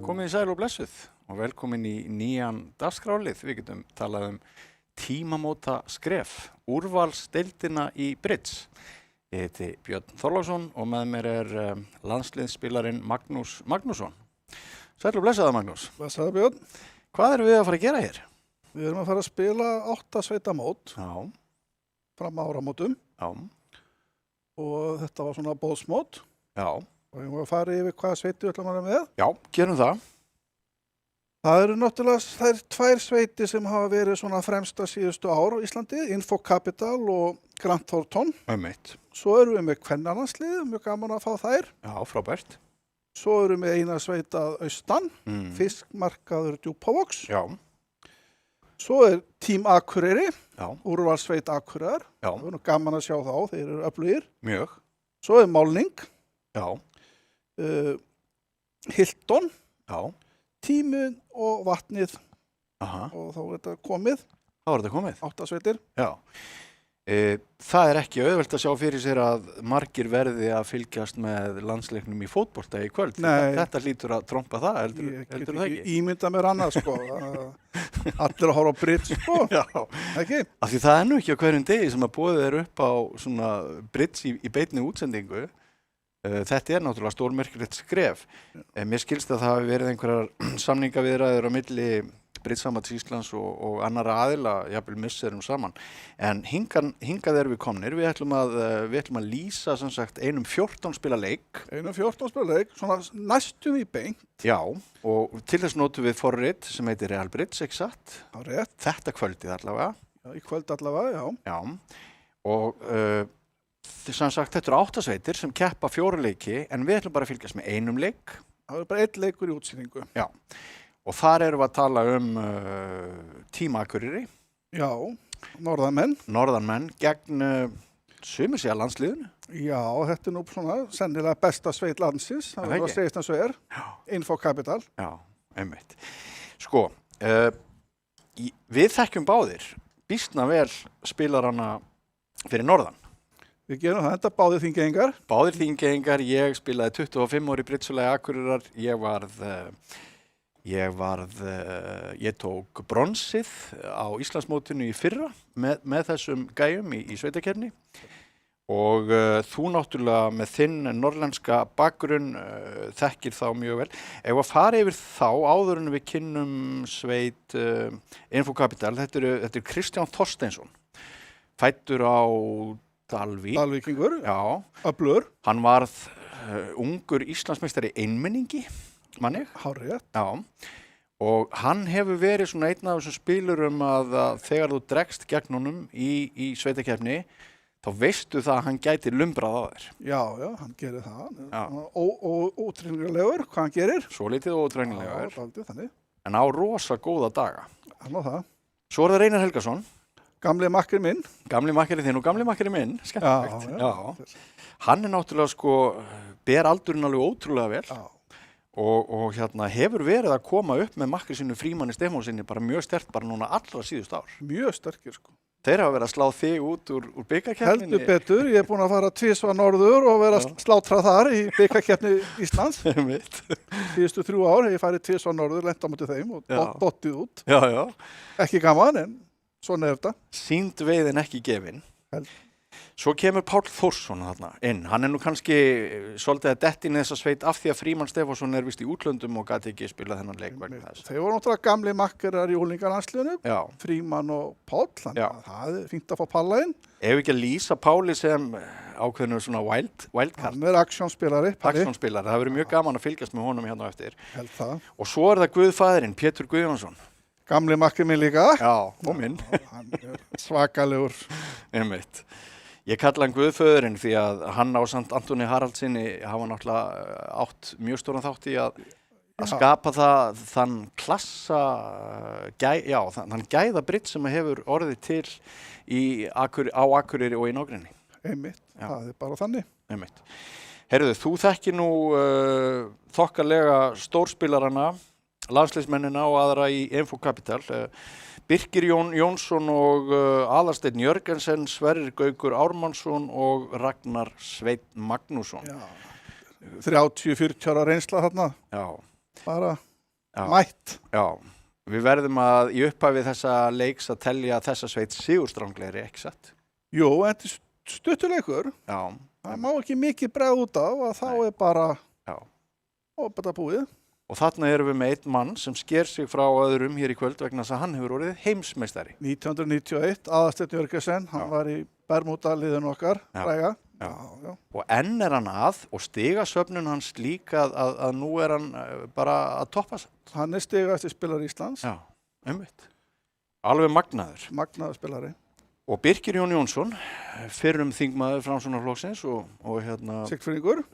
Komið í sæl og blessuð og velkomin í nýjan dagskrálið. Við getum talað tímamóta skref, úrvalsdeildina í Bridge. Ég heiti Björn Þorláksson og með mér landsliðsspilarinn Magnús Magnússon. Sæl og blessaða Magnús. Blessaða Björn. Hvað erum við að fara að gera hér? Við erum að fara að spila 8 sveitamót fram að áramótum. Já. Og þetta var svona boðsmót. Já. Og við erum að fara yfir hvaða sveiti við ætlum að vera með. Já, gerum það. Það eru náttúrulega þær 2 sveiti sem hafa verið svona fremsta síðustu ár á Íslandi, Info Capital og Grant Thornton. Svo erum við með kvennalandslið, mjög gaman að fá þær. Já, frábært. Svo erum við eina sveit að austan, fiskmarkaður Djúpavogs. Já. Svo Team Akureyri, úrvalssveit Akureyrar. Já. Það er gaman að sjá þá, þeir eru öflugir. Mjög. Svo Málning. Já. Hilton. Já. Tíminn og vatnið. Aha. Og þá þetta komið. Þá þetta komið. 8 sveitir. Já. Það ekki auðvelt að sjá fyrir sér að margir verði að fylgjast með landsleiknum í fótbolta í kvöld. Nei. Þetta hlýtur að trompa það, heldur það ekki? Ímynda mér annað, sko. Allir að horfa á Bridge, sko. Já. Ekki? Af því það nú ekki á hverjum degi sem að boðið upp á svona Bridge í beinni útsendingu. Þetta náttúrulega stórmerkilegt skref. Mér skilst að það hafi verið einhverjar samningaviðræður á milli Bridge-sambands Íslands og annarra aðila, jafnvel misserum saman. En hingað erum við komnir. Við ætlum að lýsa sem sagt einum 14 spila leik. Einum 14 spila leik, svona næstum í beint. Já, og til þess notum við forrit sem heitir Real Bridge, ekki satt? Já, rétt. Þetta kvöldið allavega. Já, í kvöld allavega, já. Já, og sem sagt, þetta eru 8 sveitir sem keppa 4 leiki, en við ætlum bara að fylgjast með einum leik. Það er bara 1 leikur í útsýningu. Já, og þar erum við að tala Team Akureyri. Já, norðanmenn gegn sumir sig að landsliðinu. Já, þetta nú svona sennilega besta sveit landsins. Það var að segja eins og Info Capital. Já, einmitt. Sko, við þekkjum báðir býsna vel spilarana fyrir norðan. Við gerum það, þetta báðir þingeyingar. Báðir þingeyingar, ég spilaði 25 ári í Bridge-lagi Akureyrar, ég tók bronsið á Íslandsmótinu í fyrra með þessum gæjum í sveitakeppni og þú náttúrulega með þinn norrlenska bakgrunn þekkir þá mjög vel. Ef að fara yfir þá áður en við kynnum sveit Info Capital, þetta er Kristján Þorsteinsson, fæddur á Dalvík. Dalvíkingur, já. Öflugur. Hann varð ungur Íslandsmeistari einmenningi, manni. Hárrétt. Já, og hann hefur verið svona einn af þessum spilurum að þegar þú dregst gegn honum í sveitakeppni, þá veistu það að hann gæti lumbrað á þér. Já, hann gerir það. Ótrúnilegur, hvað hann gerir. Svolítið ótrúnilegur. Já, dálítið þannig. En á rosa góða daga. Hann á það. Svo það Reinar Helgason. Gamli makkeri minn. Gamli makkeri þinn og gamli makkeri minn, skemmtilegt. Já. Hann náttúrulega sko, ber aldurinn alveg ótrúlega vel. Já. Og hefur verið að koma upp með makkeri sínu Frímanni Stefánsinni bara mjög sterkt bara núna allra síðust ár. Mjög sterkir sko. Þeir hafa verið að slá þig út úr bikarkeppninni. Heldur betur, ég búinn að fara 2 norður og vera að slátra þar í bikarkeppni Íslands. Síðustu 3 ár hef ég farið 2 norður, lent á móti þeim og dottið út. Já. Ekki gaman, en svona þetta. Sýnd veiðin ekki gefin. Svo kemur Páll Þórsson þarna inn. Hann nú kannski svolítið að detti inn í þessa sveit af því að Frímann Stefánsson vist í útlöndum og gat ekki spilað þennan leik vegna þess. Þeir voru náttúrulega gamli makkerar í unglingalandsliðinu, Frímann og Páll, þannig að það fínt að fá Palla inn. Ef ekki að lýsa Páli sem ákveðinu svona wildcard. Hann aksjónspilari. Aksjónspilari, það verið mjög gaman að fylgjast með honum hérna á eftir. Held það. Og svo það Guðfaðirinn, Pétur Guðjónsson. Gamli makker minn líka. Já, og minn. Hann svakalegur. Einmitt. Ég kalla hann Guðföðurinn því að hann á samt Antoni Haraldsinni hafa náttúrulega átt mjög stóran þátt í að skapa þann klassa, þann gæða Bridge sem hefur orðið til á Akureyri og í nágrenni. Einmitt, það bara þannig. Einmitt. Heyrðu, þú þekkir nú þokkalega stórspilarana, landsliðsmennina og aðra í Info Capital. Birkir Jónsson og Aðalsteinn Jörgensen, Sverrir Gaukur Ármannsson og Ragnar Sveinn Magnússon. Já, 30-40 ára reynsla þarna. Já. Bara mætt. Já, við verðum að í upphafi þessa leiks að telja þessa sveit sigurstranglegri, ekki satt? Jú, þetta er stuttuleikur. Já. Það má ekki mikið bregða út af að þá er bara búið. Og þarna erum við með einn mann sem sker sig frá öðrum hér í kvöld vegna þess að hann hefur orðið heimsmeistari. 1991, Aðalsteinn Jörgensen, hann var í Bermuda-liðinu okkar, fræga. Já. Og enn er hann og stigasöfnun hans líka að nú er hann bara að toppa sig. Hann er stigasti spilari Íslands. Já, einmitt. Alveg magnaður. Magnaður spilari. Og Birkir Jón Jónsson, fyrrum þingmaður Framsóknarflokksins og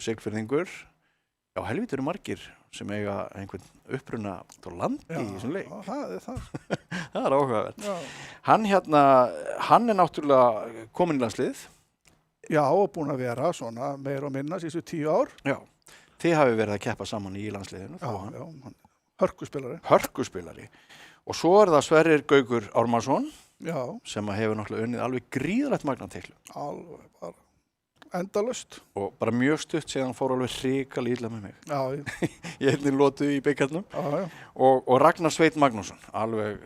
Siglfirðingur. Já, helvíti eru margir sem eiga einhvern uppruna á landi í þessum leik. Já, það er það. Það er áhugavert. Hann er náttúrulega kominn í landsliðið. Já, og búinn að vera svona meir og minna síðustu 10 ár. Já, þið hafi verið að keppa saman í landsliðinu. Já, hörkuspilari. Hörkuspilari. Og svo er það Sverrir Gaukur Ármannsson sem hefur náttúrulega unnið alveg gríðarlegt magnatillu. Alveg bara endalaust. Og bara mjög stutt síðan fór alveg hrikalega illa með mig. Já. Í einni lotu í bikarnum. Já. Og Ragnar Sveit Magnússon, alveg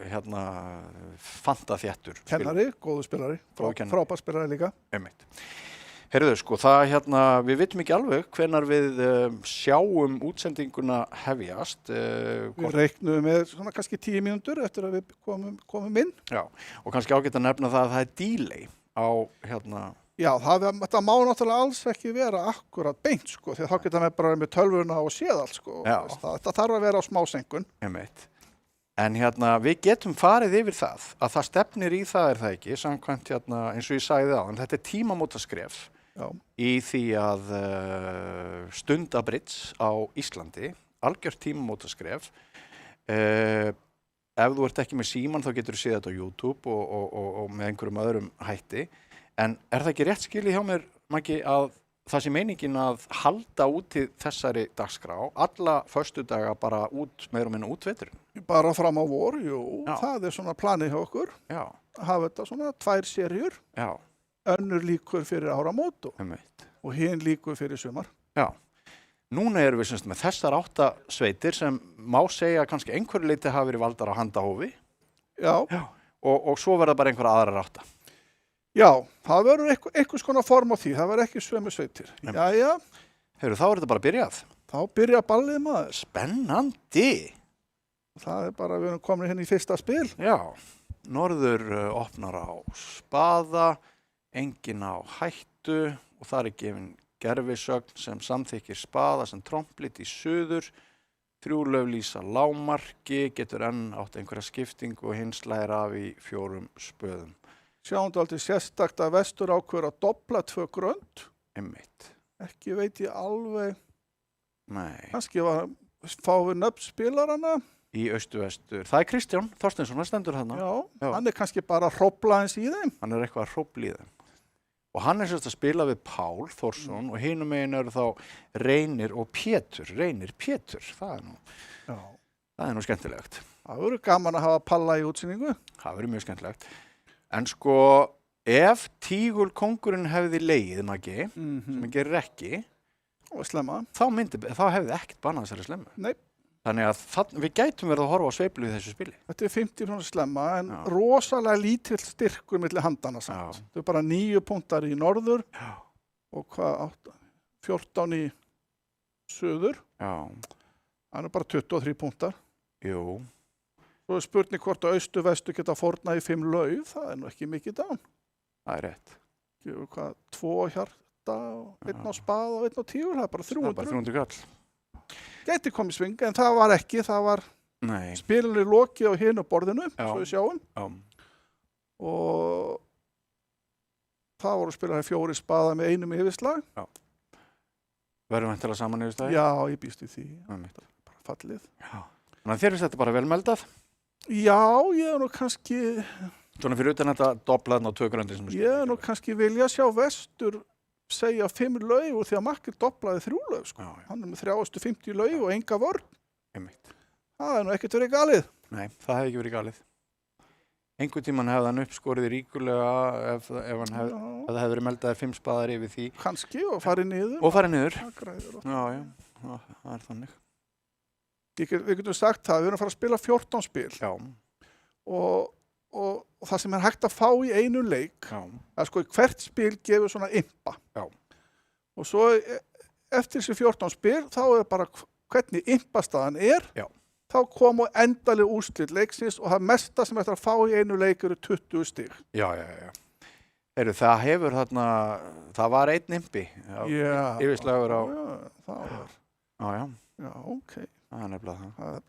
fantaþéttur. Kennari, góðu spilari. Frábær spilari líka. Einmitt. Heyrðu, sko, við vitum ekki alveg hvenær við sjáum útsendinguna hefjast. Við reiknum með svona kannski 10 mínútur eftir að við komum inn. Já, og kannski ágætt að nefna það að það er delay á Já, þetta má náttúrulega alls ekki vera akkurat beint, sko, því að þá geta við bara með tölvuna og séð allt, sko. Þetta þarf að vera á smásenkun. Einmitt. En við getum farið yfir það, að það stefnir í það er það ekki, samkvæmt eins og ég sagði en þetta er tímamótaskref í því að stunda bridge á Íslandi, algjört tímamótaskref. Ef þú ert ekki með síman þá getur þú séð þetta á YouTube og með einhverjum öðrum hætti. En er það ekki rétt skilið hjá mér, Maggi, að það sé meiningin að halda úti þessari dagskrá, alla föstudaga bara meira og minna út veturinn? Bara fram á vor, jú. Það er svona planið hjá okkur. Já. Hafa þetta svona 2 seríur. Já. Önnur líkur fyrir áramót og hin líkur fyrir sumar. Já. Núna erum við með þessar 8 sveitir sem má segja kannski einhverju leyti hafa verið valdar á handahófi. Já. Og svo verða bara einhverja aðrar 8. Já, það verður einhvers konar form á því, það verður ekki sömu sveitir. Jæja. Heyrðu, þá er þetta bara byrjað. Þá byrja ballið maður. Spennandi. Það er bara, við erum komin hérna í fyrsta spil. Já, Norður opnar á spaða, engin á hættu og það er gefin gerfisögn sem samþykkir spaða sem tromplit í suður, 3 lög lýsa lágmarki, getur enn átt einhverja skiptingu og hins lægir af í 4 spöðum. Sjáum þetta aldrei sérstakt að vestur ákveður að dobla 2 grönd. Einmitt. Ekki veit ég alveg. Nei. Kannski fáum við nöfn spilarana. Í austur-vestur. Það er Kristján Þorsteinsson, hann stendur þarna. Já, hann er kannski bara að hrófla eins í þeim. Hann er eitthvað að hrófla í þeim. Og hann er sérst að spila við Pál Þórsson og hinum megin eru þá Reynir og Pétur. Reynir Pétur, það er nú skemmtilegt. Það verður gaman að hafa Palla í útsýningu. Það verður mjög skemmtilegt. En sko, ef tígulkóngurinn hefði legið, Maggi, sem gerir ekki, og slemma, þá hefði ekkert bannað þessari slemmu. Nei. Þannig að við gætum verið að horfa á sveiflu í þessu spili. Þetta er 50% slemma, en rosalega lítill styrkur milli handana samt. Þetta er bara 9 punktar í norður og 14 í suður. Já. Það er bara 23 punktar. Jú. Svo er spurning hvort að austur-vestur geta fórnað í 5 lauf, það er nú ekki mikið dán. Það er rétt. 2 hjarta, 1 á spað og 1 á tígur, það er bara 300. Það er bara 300 kall. Gæti komið sving, en það var ekki, það var spilinu lokið á hinu borðinu, svo við sjáum. Og það voru spilaði 4 spaða með 1 yfirslag. Já. Verðum við til að saman yfirslagi? Já, ég býst í því. Bara fallið. Já. Þannig að þér finnst þetta bara velmeldað? Já, ég er nú kannski... Svona fyrir utan þetta doblaðn á 2 gröndi sem ég er nú kannski vilja sjá vestur segja 5 laug og því að Makki doblaði 3 laug, sko. Hann er með 350 laug og enga vörn. Einmitt. Það er nú ekkert verið galið. Nei, það hefði ekki verið galið. Einhvern tímann hefði hann uppskorið ríkulega ef hann hefði verið meldaði 5 spaðar yfir því. Kannski og farið niður. Og farið niður. Það græður oft. Já, það er þannig. við getum sagt það, við erum að fara að spila 14 spil Já. og það sem hægt að fá í einu leik, Já. að sko hvert spil gefur svona impa. Já. Og svo eftir þessi 14 spil, þá bara hvernig impastaðan Já. þá komu endaleg úrslit leiksins og það mesta sem hægt að fá í einu leik eru 20 stig. Já. Það hefur þarna, það var einn impi. Yfirslagur á... Já, það var. Já, ok. Það er nefnilega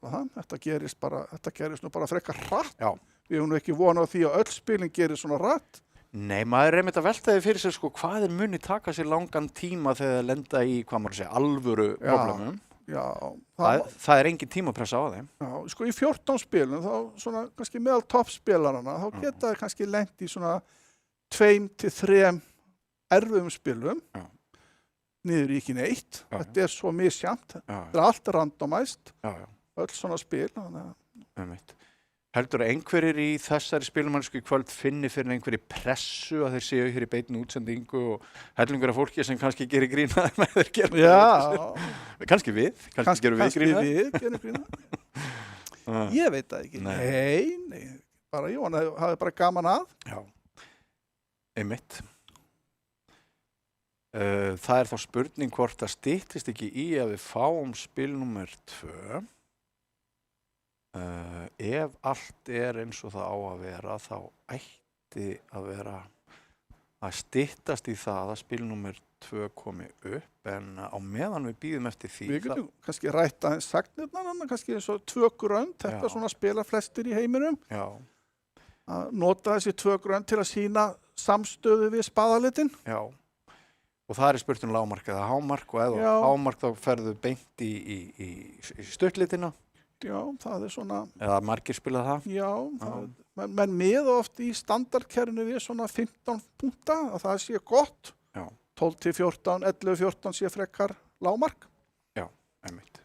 það. Þetta gerist nú bara frekar hratt. Já. Við höfum nú ekki vonað á því að öll spilin gerir svona hratt. Nei, maður einmitt að velta því fyrir sér sko, hvað muni taka sér langan tíma þegar það lenda í, hvað maður segja, alvöru problemum. Já. Það engin tímapressa á þeim. Já, sko í 14 spilum, þá svona kannski meðal toppspilarana, þá geta það kannski lent í svona 2 til 3 erfiðum spilum. Já. Niður í ekki neitt. Já. Þetta svo misjafnt. Það allt randomæst. Öll svona spil. Heldur einhverjir í þessari spilumannsku í kvöld finni fyrir einhverju pressu að þeir séu hér í beinni útsendingu og hellingur af fólki sem kannski gerir grína með þeir gera? Já. Kannski við? Kannski gerum við grína? Kannski við gerum grína. Ég veit það ekki. Nei. Bara ég vona að það bara gaman að. Já. Einmitt. Það þá spurning hvort það styttist ekki í að við fáum spil númer 2. Ef allt eins og það á að vera, þá ætti að vera að styttast í það að spil númer 2 komi upp, en á meðan við bíðum eftir því. Við getum kannski rætt aðeins sagnirnar, kannski eins og 2 grönd, þetta svona spila flestir í heiminum. Já. Að nota þessi 2 grönd til að sýna samstöðu við spaðalitin. Já. Og það spurt lágmark eða hámark, og eða hámark þá ferðu beint í stuttlitina. Já, það svona... Eða margir spilað það? Já, menn miða oft í standardkerfinu við svona 15 punkta, að það sé gott. Já. 12 til 14, 11, 14 sé frekar lágmark. Já, einmitt.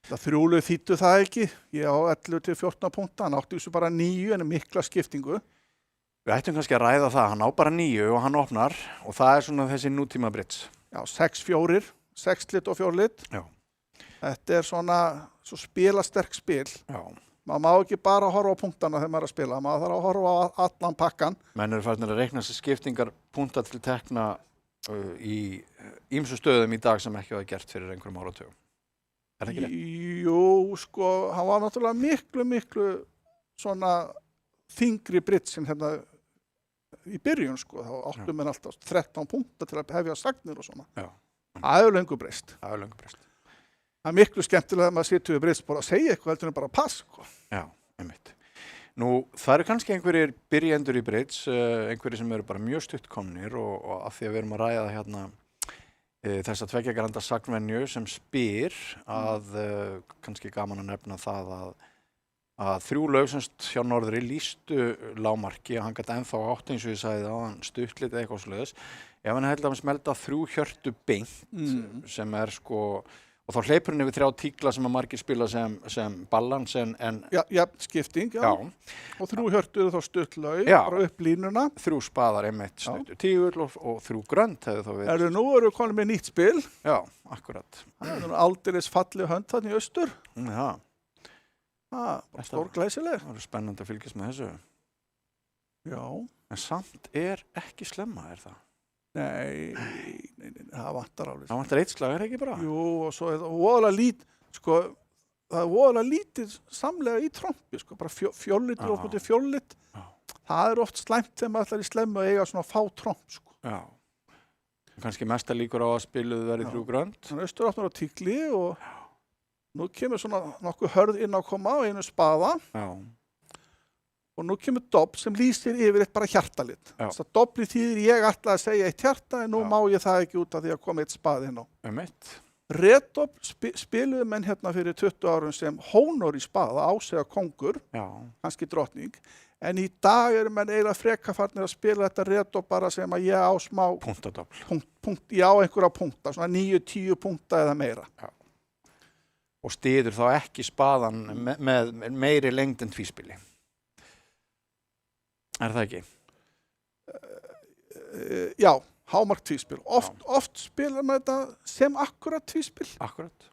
Það þrjúlegu þýttu það ekki. Já, 11 til 14 punkta, hann átti þessu bara 9 en mikla skiptingu. Við ættum kannski að ræða það, hann á bara 9 og hann opnar og það svona þessi nútíma brits. Já, 6-4, 6-lit og 4-lit. Já. Þetta svona svo spilasterk spil. Já. Maður má ekki bara horfa á punktana þegar maður að spila, maður þarf að horfa á allan pakkan. Menn eru farnir að reikna sér skiptingar punta til tekna í ýmsum stöðum í dag sem ekki hafa gert fyrir einhverjum áratugum. Er það ekki rétt? Jú, sko, hann var náttúrulega miklu svona þyngri britsin hérna í byrjun, sko, þá áttum við alltaf 13 punkta til að hefja sagnir og svona. Já. Það hefur löngu breyst. Það miklu skemmtilega að maður situr við britsborð að segja eitthvað heldur en bara pass, sko. Já, einmitt. Nú, það eru kannski einhverjir byrjendur í brits, einhverjir sem eru bara mjög stuttkomnir og af því að við erum að ræða hérna þessa 2 granda sagnvenju sem spyr að kannski gaman að nefna það að 3 lög semst hjá Norðri lýstu lágmarki og hann gæti ennþá átt eins og ég sagði það, hann stuttlit eða eitthvað svoleiðis. Ef hann hefði að smelta 3 hjörtu beint sem sko, og þá hleypur hann yfir 3 tíkla sem að margir spila sem ballans en... Já, skipting, já. Og 3 hjörtu eru þá stuttlaug, bara upp línuna. 3 spaðar einmitt stuttur tígull og 3 grönd hefði þá verið. Nú eru við komin með nýtt spil. Já, akkurat. Það er aldeilis falleg hönd þarna í austur. Já. Bara stórglæsileg. Það er spennandi að fylgjast með þessu. Já. En samt ekki slemma, það? Nei, það vantar alveg. Það vantar 1 slag, ekki bara? Jú, og svo er það voðalega lítið, sko, það er voðalega lítið samlega í trompi, sko, bara 4-litur og 4-lit. Það er oft slæmt þegar maður ætlar í slemmu að eiga svona fá tromp, sko. Já. Kannski mesta líkur á að spiluðu verið 3 grönd. Þannig austur opnar á tíkli og nú kemur svona nokkuð hörð inn að koma á einu spaða. Já. Og nú kemur dobb sem lýsir yfir bara hjartalit. Þess að dobbli þýðir ég ætla að segja 1 hjarta en nú má ég það ekki út af því að koma 1 spaði inn á. Reddobb spiluðu menn hérna fyrir 20 árum sem hónor í spaða, ásega kongur, kannski drottning. En í dag eru menn eiginlega frekafarnir að spila þetta reddobb bara sem að ég á smá... Puntadobbl. Já, einhverja punkta, svona 9-10 punkta eða meira. Já. Og styður þá ekki spaðan með meiri lengd en tvíspili. Er það ekki? Já, hámark tvíspil. Oft spilar maður þetta sem akkurat tvíspil. Akkurat.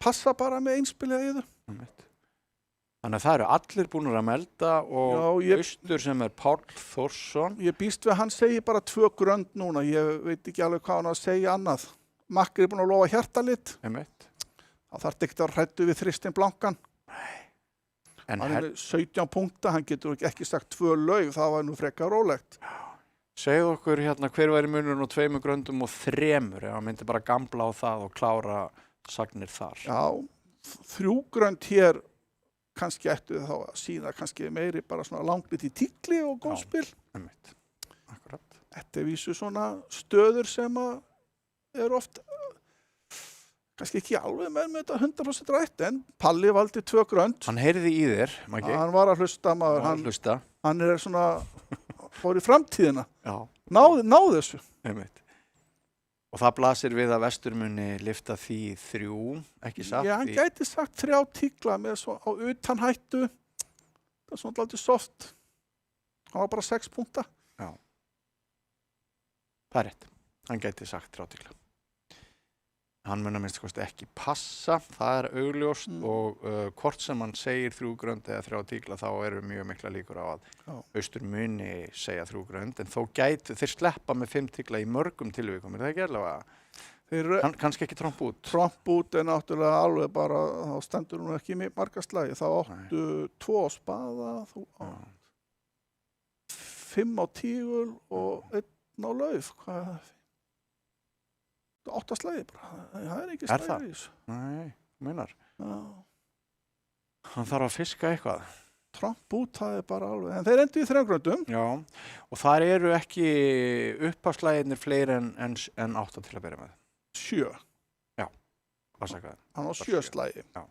Passa bara með einspilið í þau. Þannig að það eru allir búnir að melda og austur sem Páll Þórsson. Ég býst við að hann segi bara 2 grönd núna, ég veit ekki alveg hvað hann að segja annað. Makri búin að lofa hjartalit. Það þarf ekki að hræddu við Þristin Blankan. Hann er 17 punkta, hann getur ekki sagt 2 laug, það var nú frekar rólegt. Segðu okkur hérna hver væri munurinn á 2 gröndum og 3, ef hann myndi bara gamla á það og klára sagnir þar. Já, 3 grönd hér kannski ættu þá að sína kannski meiri bara svona langlít í tíkli og góðspil. Akkurat. Þetta er vísu svona stöður sem er oft kannski ekki alveg með þetta 100% rætt, en Palli valdi 2 grönd. Hann heyrði í þér, Maggi. Hann var að hlusta, maður. Hann er svona, fór í framtíðina. Já. Náði þessu. Og það blasir við að vestur muni lyfta því 3, ekki satt? Já, hann gæti sagt 3 tíkla með svo á utanhættu. Það er svona alltaf soft. Hann var bara 6 punkta. Já. Það er rétt. Hann gæti sagt 3 tíkla. Hann mun að minnst kosti ekki passa, það er augljóst og hvort sem hann segir 3 grönd eða 3 tíkla þá eru mjög mikla líkur á að austur muni segja 3 grönd, en þó gætu þeir sleppa með 5 tíkla í mörgum tilvikum, er það ekki alveg að kannski ekki tromp út? Tromp út er náttúrulega alveg bara, þá stendur hún ekki í marga slagi, þá áttu 2 spaða, 5 á tígul og 1 á lauf, hvað er það? 8 slagi bara, það er ekki slagi í þessu. Nei, meinar. Já. Hann þarf að fiska eitthvað. Tromp út, það er bara alveg, en þeir endur í 3 gröndum. Já, og þar eru ekki uppafslæginir fleiri en 8 til að byrja með. 7. Já, afsakaði. Hann á 7 slagi. Já.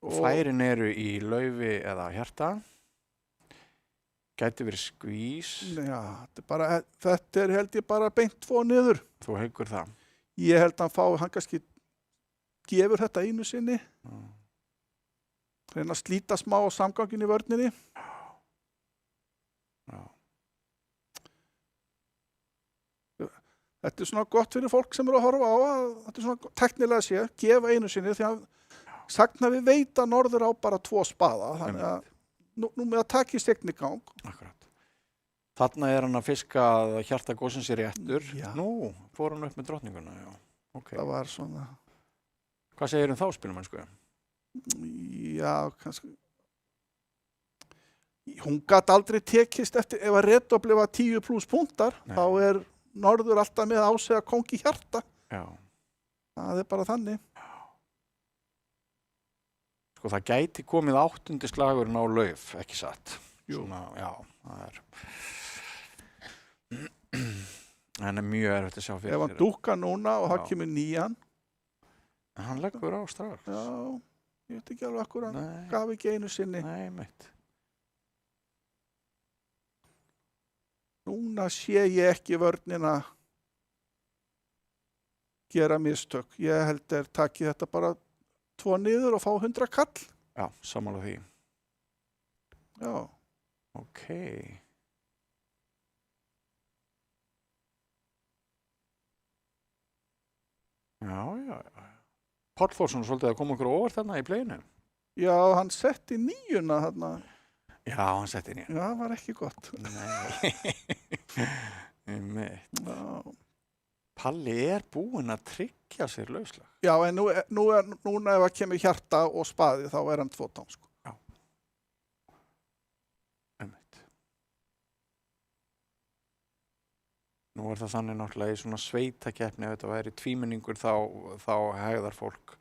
Og færin eru í laufi eða hjarta. Gæti verið skvís. Já, þetta er held ég bara beint 2 niður. Þú haugur það? Ég held að hann kannski gefur þetta einu sinni. Reyna að slíta smá á samgangin í vörninni. Já. Þetta er svona gott fyrir fólk sem eru að horfa á að þetta er svona teknilega sé, gefa einu sinni því að sagna við veita norður á bara 2 spaða, þannig að nú með að taka í stegni gang. Akkurat. Þarna er hann að fiska að hjarta góðsins er réttur. Já. Nú, fór hann upp með drottninguna, já. Okay. Það var svona... Hvað segir þá spilamennsku? Já, kannski... Hún gat aldrei tekist eftir, ef að redobli var 10+ punktar, þá er norður alltaf með á sig að kongi hjarta. Já. Það er bara þannig. Sko það gæti komið 8. slagurinn á lauf, ekki satt. Jú. Svona, já, það er... En er mjög erfitt að sjá fyrir. Ef hann dúkar núna og það kemur 9. Hann leggur á strax. Já, ég veit ekki alveg akkur, hann gaf ekki einu sinni. Nei, meitt. Núna sé ég ekki vörnina gera mistök. Ég held taki þetta bara 2 niður og fá 100 kall. Já, sammála því. Já. Ok. Já. Páll Þórsson svolítið að koma okkur óvart þarna í playinu. Já, hann setti 9 þarna. Já, hann setti 9. Já, það var ekki gott. Nei. Já. Palli er búinn að tryggja sér lauslag. Já, en núna ef að kemur hjarta og spaði þá er hann 2 tán, sko. Já. Einmitt. Nú er það þannig náttúrulega í svona sveitakeppni, ef þetta væri tvímenningur þá hegðar fólk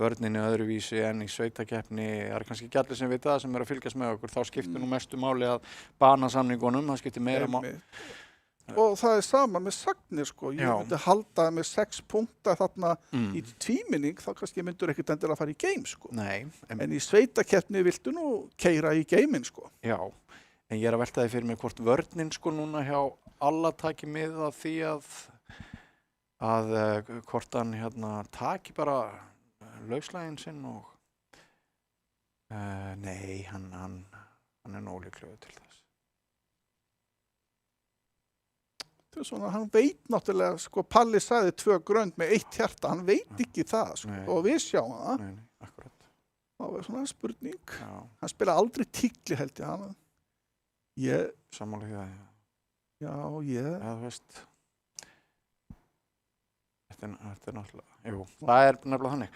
vörninni öðruvísi en í sveitakeppni. Það er kannski ekki allir sem vita það sem er að fylgjast með okkur. Þá skiptir nú mestu máli að bana samningunum, það skiptir meira máli. Og það er sama með sagnir, sko. Ég myndi halda með 6 punkta þarna í tvímenning, þá kannski myndur ekkert endilega að fara í game, sko. Nei. En í sveitakeppni viltu nú keyra í gamein, sko. Já, en ég er að velta því fyrir mig hvort vörnin, sko, núna hjá alla taki mið af því að hvort hann taki bara lauslægin sinn og nei, hann er ólíklegur til þess. Það er svona, hann veit náttúrulega, sko, Palli sagði 2 grönd með 1 hjarta, hann veit ekki það, sko, og við sjáum það. Nei, akkurat. Það var svona spurning. Já. Hann spilaði aldrei tíkli held ég. Sammála því það, Já, ég. þú veist. Þetta er náttúrulega, jú, það er nefnilega þannig.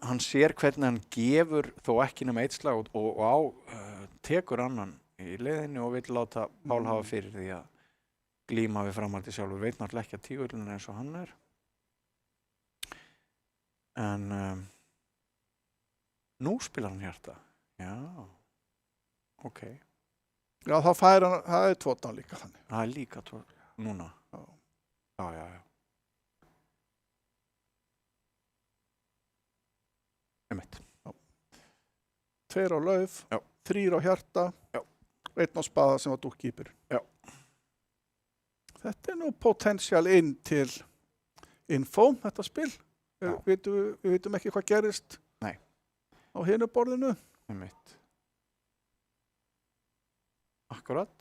Hann sér hvernig hann gefur þó ekki nema eitt slag og tekur annan í leiðinni og vill láta Pál hafa fyrir því að glíma við framhaldi sjálfur. Veit náttúrulega ekki að tígullin er eins og hann er. En nú spilar hann hjarta. Já, ok. Já, þá fær hann, það er tvotán líka þannig. Það er líka núna. Já. Einmitt. 2 á lauf, 3 á hjarta, 1 á spaða sem var dúkkýpur. Já. Þetta er nú potential inn til info, þetta spil. Við vitum ekki hvað gerist á hinu borðinu. Einmitt. Akkurat.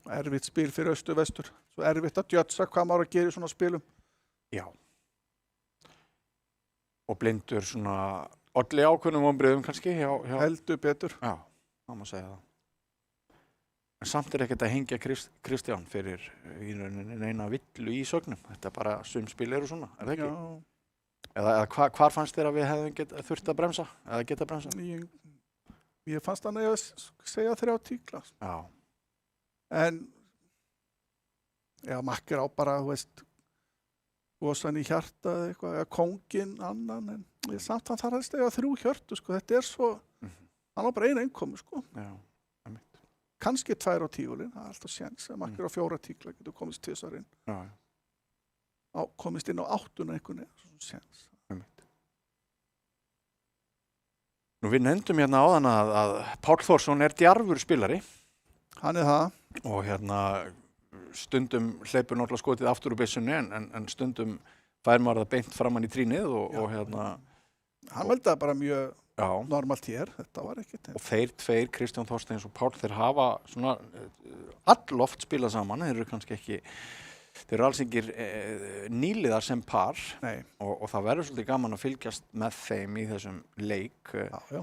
Erfitt spil fyrir austur vestur. Svo erfitt að djötsa hvað maður að gera í svona spilum. Já. Og blindur svona olli ákveðnum vonbrigðum kannski hjá... Heldur betur. Já, það má segja það. En samt er ekkert að hengja Kristján fyrir í rauninni neina villu í sögnum. Þetta er bara sumspil eru svona, er það ekki? Já. Eða hvar fannst þér að við hefðum þurft að bremsa? Eða geta bremsa? Ég fannst hann að segja 3 tíkla. Já. En makkir á bara, þú veist, gosan í hjarta eða eitthvað, eða kóngin annan, en samt hann þarf að stegja 3 hjörtu, sko, þetta er svo, hann á bara eina innkomu, sko. Já, kannski 2 á tígulinn, það er alltaf séns, ef makkir á 4 tíkla getur komist 2 inn. Já. Komist inn á 8 einhvern veginn, svo séns. Nú við nefndum hérna áðan að Páll Þórsson er djarfur spilari. Hann er það. Og hérna stundum hleypur náttúrulega skotið aftur úr byssunni en stundum fær maður það beint framan í trínið og hérna... Hann veldi það bara mjög normalt hér, þetta var ekkert. Og þeir tveir, Kristján Þorsteins og Páll, þeir hafa svona alloft spilað saman, þeir eru kannski ekki... Þeir eru alls engir nýliðar sem par og það verður svolítið gaman að fylgjast með þeim í þessum leik. Já.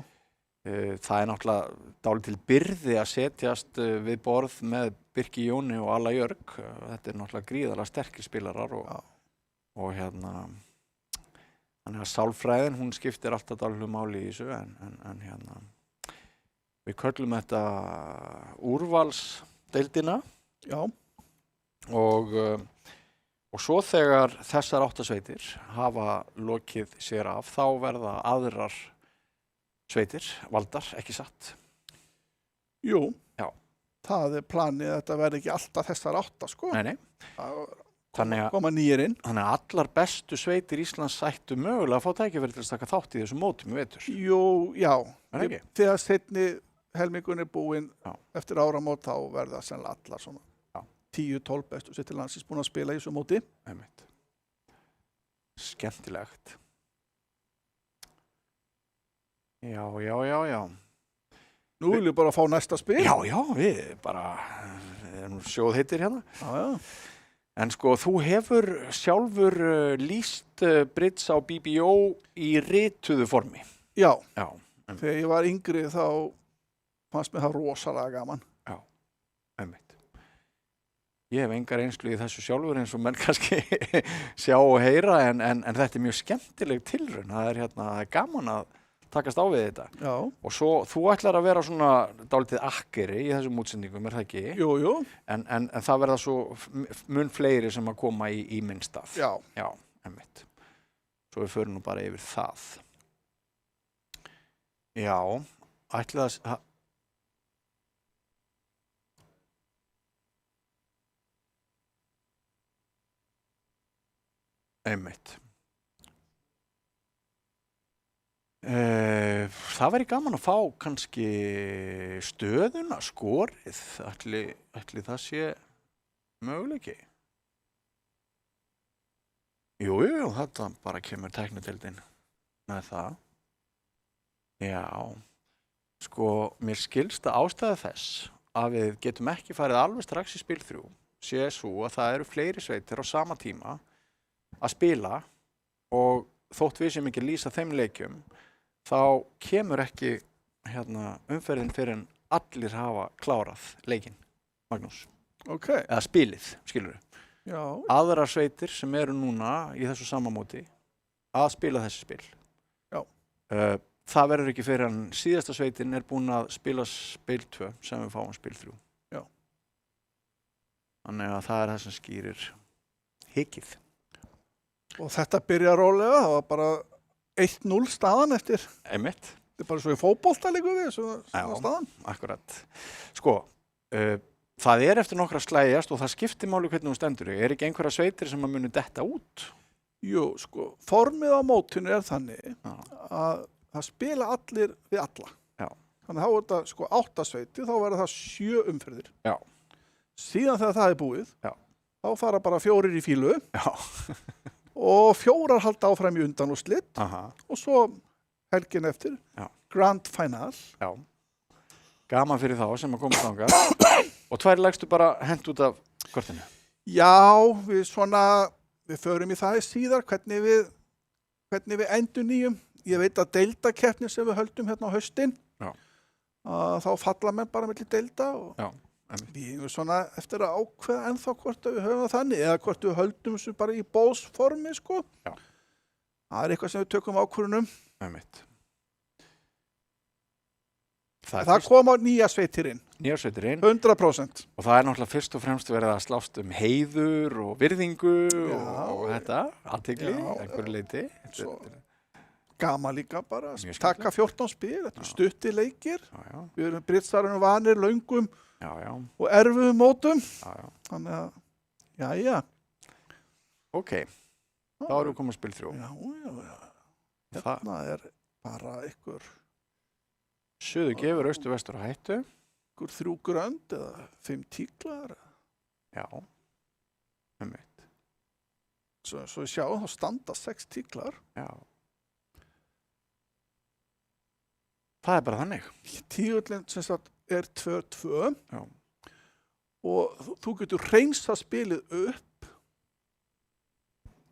Það er náttúrulega dálítil byrði að setjast við borð með Birki Jóni og Alla Jörg. Þetta er náttúrulega gríðarlega sterkir spilarar og hérna, þannig að sálfræðin, hún skiptir alltaf dálítið máli í þessu en hérna, við köllum þetta úrvalsdeildina. Já. Og svo þegar þessar 8 sveitir hafa lokið sér af, þá verða aðrar sveitir valdar, ekki satt? Jú, já. Það er planið að þetta verði ekki alltaf þessar 8, sko. Nei. Koma nýjir inn. Þannig að allar bestu sveitir Íslands sættu mögulega að fá tækifæri til að taka þátt í þessum mótum í vetur. Jú, já. Ekki? Þegar seinni helmingun er búinn eftir áramót, þá verða sennilega allar svona 10-12 bestu settir landsins búin að spila í þessu móti. Einmitt. Skemmtilegt. Já. Nú viljum við bara fá næsta spil. Já, við erum sjóðheitir hérna. Já. En sko, þú hefur sjálfur lýst Brits á BBO í rituðu formi. Já. Þegar ég var yngri þá fannst mér það rosalega gaman. Já, einmitt. Ég hef engar reynslu í þessu sjálfur eins og menn kannski sjá og heyra en þetta er mjög skemmtileg tilraun. Það er gaman að takast á við þetta. Já. Og svo, þú ætlar að vera svona dálítið akkeri í þessum útsendingum, er það ekki? Jú. En það verða svo mun fleiri sem að koma í minn stað. Já, einmitt. Svo við förum nú bara yfir það. Já, ætla að... Einmitt. Það væri gaman að fá kannski stöðuna, skorið. Ætli það sé möguleiki? Jú, þetta bara kemur tæknideildin með það. Já, sko, mér skilst að ástæða þess að við getum ekki farið alveg strax í spil 3 sé svo að það eru fleiri sveitir á sama tíma að spila og þótt við sem ekki lýsa þeim leikjum, þá kemur ekki umferðin fyrir en allir hafa klárað leikinn, Magnús. Ok. Eða spilið, skilurðu. Já. Aðrar sveitir sem eru núna í þessu sama móti að spila þessi spil. Já. Það verður ekki fyrir en síðasta sveitin er búin að spila spil 2 sem við fáum spil 3. Já. Þannig að það er það sem skýrir hikið. Og þetta byrja rólega, það var bara 1-0 staðan eftir. Einmitt. Þetta er bara svo í fótbolta líka við, svona staðan. Akkurat. Sko, það er eftir nokkra slægjast og það skiptir máli hvernig hún stendur. Er ekki einhverja sveitir sem að muni detta út? Jú, sko, formið á mótinu er þannig að það spila allir við alla. Já. Þannig að þá er þetta sko 8 sveitir, þá verður það 7 umferðir. Já. Síðan þegar það er búið, þá fara bara 4 í fílu. Já. Og 4 halda áfram í undanúrslit. Aha. Og svo helgin eftir, Grand Final. Já. Gaman fyrir þá sem að koma þangað. Og 2 legstu bara hent út af kortinu. Já, við förum í það síðar, hvernig við endurnýjum. Ég veit að deildakeppni sem við höldum hérna á haustin, þá falla menn bara milli deilda og við erum svona eftir að ákveða ennþá hvort við höfum það þannig eða hvort við höldum þessu bara í bóðsformi, sko. Já. Það er eitthvað sem við tökum ákvörðunum. Það kom á nýja sveitir inn. Nýja sveitir inn. 100%. Og það er náttúrulega fyrst og fremst verið að slást heiður og virðingu og þetta, athygli, einhverju leyti. Gaman líka bara, taka 14 spil, þetta er stutti leikir. Við erum Britsarinn vanir, löngum og erfiðum mótum. Þannig að, jæja. Ok, þá erum við komið að spil 3. Já. Hérna er bara ykkur Suður gefur, austur, vestur og hættu. Ykkur 3 grönd eða 5 tíklar. Já, einmitt. Svo við sjáum, þá standa 6 tíklar. Já. Það er bara þannig. Tígullin sem sagt er 2-2 og þú getur hreinsað spilið upp.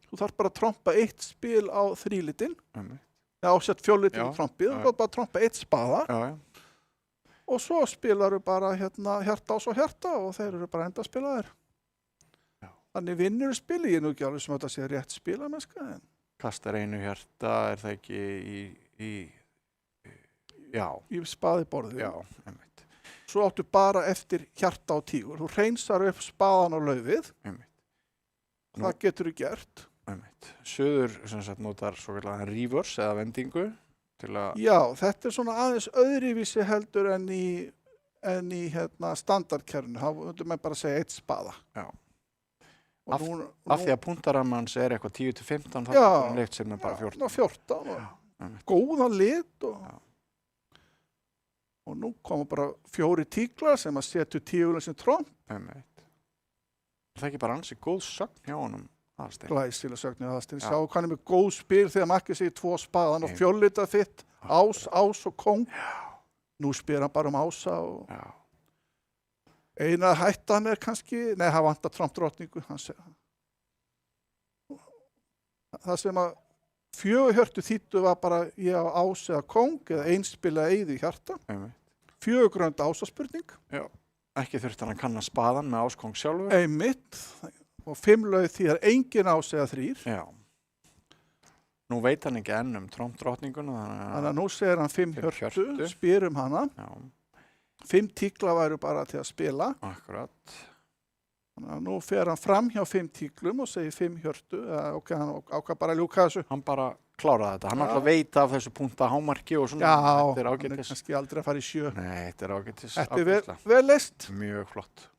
Þú þarf bara að trompa 1 spil á 3-litin. Ásett 4-litin í trompið. Þú þarf bara að trompa 1 spaða. Og svo spilar við bara hjarta ás og hjarta og þeir eru bara endaspilaðir. Þannig vinnur spilið. Ég er nú ekki alveg sem að þetta sé rétt spilamennska. Kastar einu hjarta, er það ekki í spaði borðið. Já, einmitt. Svo áttu bara eftir hjarta og tígur. Þú hreinsar upp spaðan og laufið. Einmitt. Það getur þú gert. Einmitt. Suður sem sagt notar svo kallan reverse eða vendingu til að... Já, þetta er svona aðeins öðruvísi heldur en í standardkerfinu. Þá myndum við bara segja 1 spaða. Já. Af því að puntaramans er eitthvað 10-15, það er leitt sem er bara 14. 14 og góðan lit og nú koma bara 4 tíklar sem að setja tígulega sem tromp. Einmitt. Það er ekki bara ansi góð sögn hjá honum Aðalsteinn. Glæsileg sögn hjá Aðalsteinn. Sjá hvað hann er með góð spil þegar makkið sig í 2 spaðan og 4-lita þitt, ás og kóng. Nú spyr hann bara ása og eina hættan er kannski, hann vantar trompdrottningu. Það sem að 4 hjörtu þýttu var bara ég á ás eða kóng eða 1 spil eða eyði í hjarta. 4 grönd ásaspurning. Já. Ekki þurfti hann að kanna spaðan með áskóng sjálfur. Einmitt. Og 5 lög því það er engin ás eða 3. Já. Nú veit hann ekki enn trompdrottninguna. Þannig að nú segir hann 5 hjörtu, spyr hana. Já. 5 tíkla væru bara til að spila. Akkurat. Þannig að nú fer hann fram hjá 5 tíklum og segir 5 hjörtu. Ok, hann ákvað bara að ljúka þessu. Hann bara kláraði þetta. Hann alltaf veit af þessu punta hámarki og svona. Já, hann er kannski aldrei að fara í 7. Nei, þetta er ágætis. Þetta er vel leist. Mjög flott.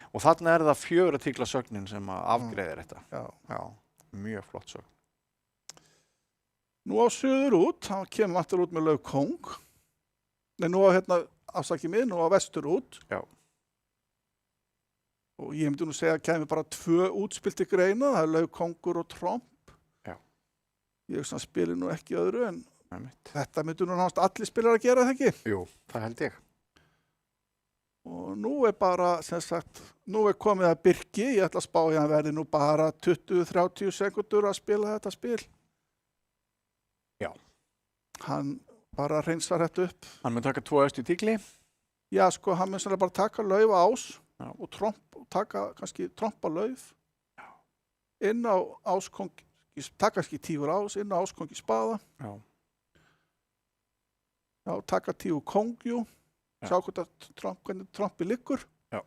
Og þarna er það 4 tíkla sögnin sem að afgreiðir þetta. Já, mjög flott sögn. Nú á suður út, hann kemur aftur út með lög kóng. Nei, nú á afsakið mig, nú á vestur út. Já. Og ég myndi nú segja að kemur bara 2 útspil til greina, það er lög kongur og tromp. Já. Ég spilir nú ekki öðru en þetta myndi nú náttúrulega allir spilar að gera, það ekki? Jú, það held ég. Og nú er bara, sem sagt, nú komið að Birki, ég ætla að spá að hann verði nú bara 20-30 sekundur að spila þetta spil. Já. Hann bara hreinsar þetta upp. Hann mun taka 2 östu í tíkli. Já, sko, hann mun bara taka lauf ás og taka kannski trompa lauf inn á áskongi, taka kannski tífur ás, inn á áskongi spaða. Já. Já, taka tífur kongjú, sjá hvernig trompi liggur. Já.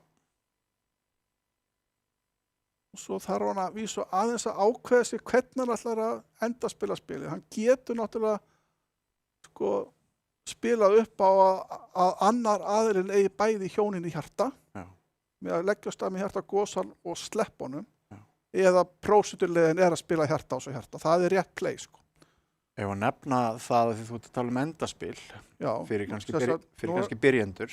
Og svo þarf hann að vísa aðeins að ákveða sig hvernig hann ætlar að endaspila spilið. Hann getur náttúrulega sko spilað upp á að annar aðilinn eigi bæði hjónin í hjarta með að leggja af stað með hjarta gósal og sleppa honum eða prósedurleiðin að spila hjarta ás og hjarta. Það rétt play sko. Ef að nefna það að þú ert að tala endaspil fyrir kannski byrjendur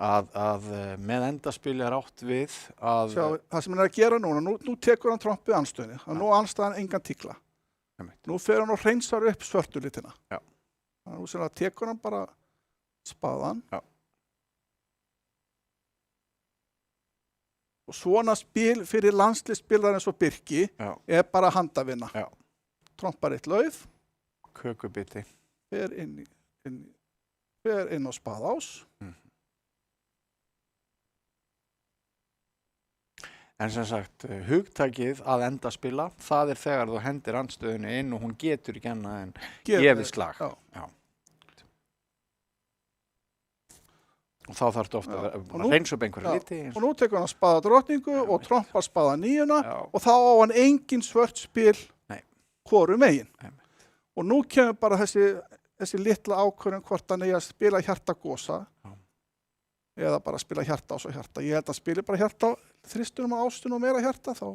að með endaspil átt við að... Sjá, það sem hann að gera núna, nú tekur hann trompið anstöðinni, nú anstæðan engan tíkla. Nú fer hann og hreinsar upp svörtulitina. Nú sem það tekur hann bara spaðan. Og svona spil fyrir landsliðsspilar eins og Birki bara handavinna. Trompar eitt lauf. Kökubiti. Fer inn á spaðás. En sem sagt, hugtakið að endaspila, það þegar þú hendir andstöðunni inn og hún getur ekki annað en gefið slag. Já. Og þá þarftu ofta að reynsa upp einhverja liti. Og nú tekur hann spaða drottningu og trompar spaða níuna og þá á hann engin svört spil hvoru megin. Og nú kemur bara þessi litla ákvörðun hvort hann eigi að spila hjarta gósa eða bara spila hjarta ás og hjarta. Ég held að spila bara hjarta þristunum og ástunum og meira hjarta þá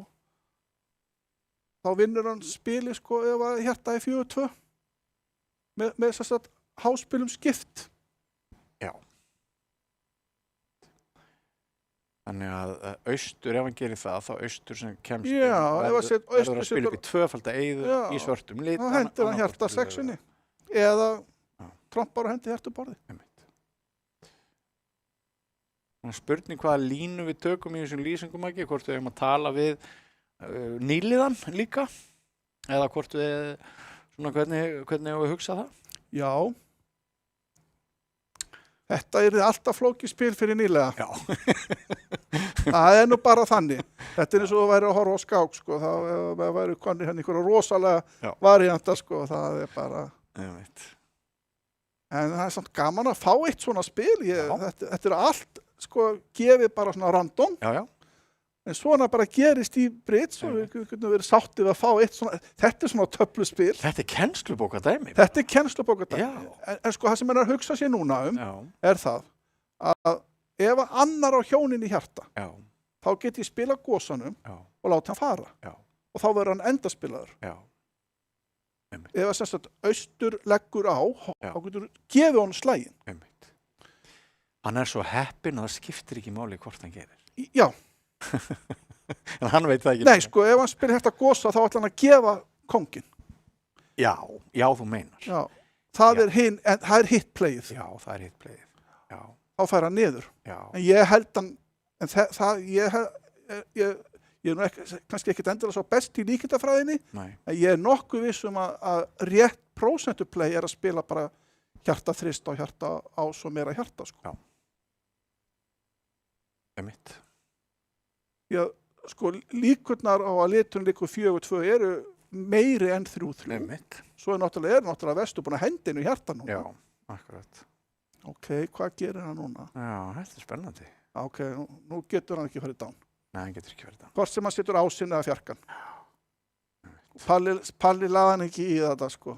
vinnur hann spili sko ef að hjarta 4-2 með þess að háspilum skipt. Já. Þannig að austur, ef hann gerir það, þá austur sem kemst verður að spila upp í tvöfalda eyðu í svörtum lit. Þá hendur hann hjarta sexunni eða trompar og hendi hjartuborði. Spurning hvaða línu við tökum í þessum lýsingum ekki, hvort við hefum að tala við nýliðan líka eða hvort við, svona hvernig við hugsa það? Já. Þetta alltaf flókið spil fyrir nýlega. Já. Það nú bara þannig. Þetta eins og þú væri að horfa á skák, sko. Það væri konið hérna einhverja rosalega varianta, sko. Það bara... Ég veit. En það samt gaman að fá eitt svona spil. Þetta allt, sko, gefið bara svona random. Já. En svona bara gerist í bridge og við getum verið sáttið að fá eitt svona, þetta svona töfluspil. Þetta kennslubókardæmi. Þetta kennslubókardæmi. En sko það sem er að hugsa sér núna það að ef annar á hjónin í hjarta, þá get ég spila gósanum og láta hann fara. Og þá verður hann endaspilaður. Ef að sem sagt austur leggur á, þá getur gefið honum slaginn. Hann svo heppinn að það skiptir ekki máli hvort hann gerir. Já. En hann veit það ekki. Nei, sko, ef hann spilir hjarta gósa þá ætlar hann að gefa kónginn. Já, þú meinar. Já, það er hitt playið. Já, það er hitt playið. Já. Þá fær hann niður. Já. En ég held hann, ég nú kannski ekkert endilega svo best í líkindafræðinni, en ég nokkuð viss að rétt prósentuplay að spila bara hjarta þrist og hjarta ás og meira hjarta, sko. Já. Það er mitt. Já, sko, líkurnar á að liturinn líkur 4-2 eru meiri en 3-3. Það er mitt. Svo náttúrulega vestur búin að hendi inn í hjarta núna. Já, akkurat. Ok, hvað gerir hann núna? Já, þetta er spennandi. Ok, nú getur hann ekki farið dán. Nei, hann getur ekki farið dán. Hvort sem hann setur ásinn eða fjarkan. Palli laði hann ekki í þetta, sko.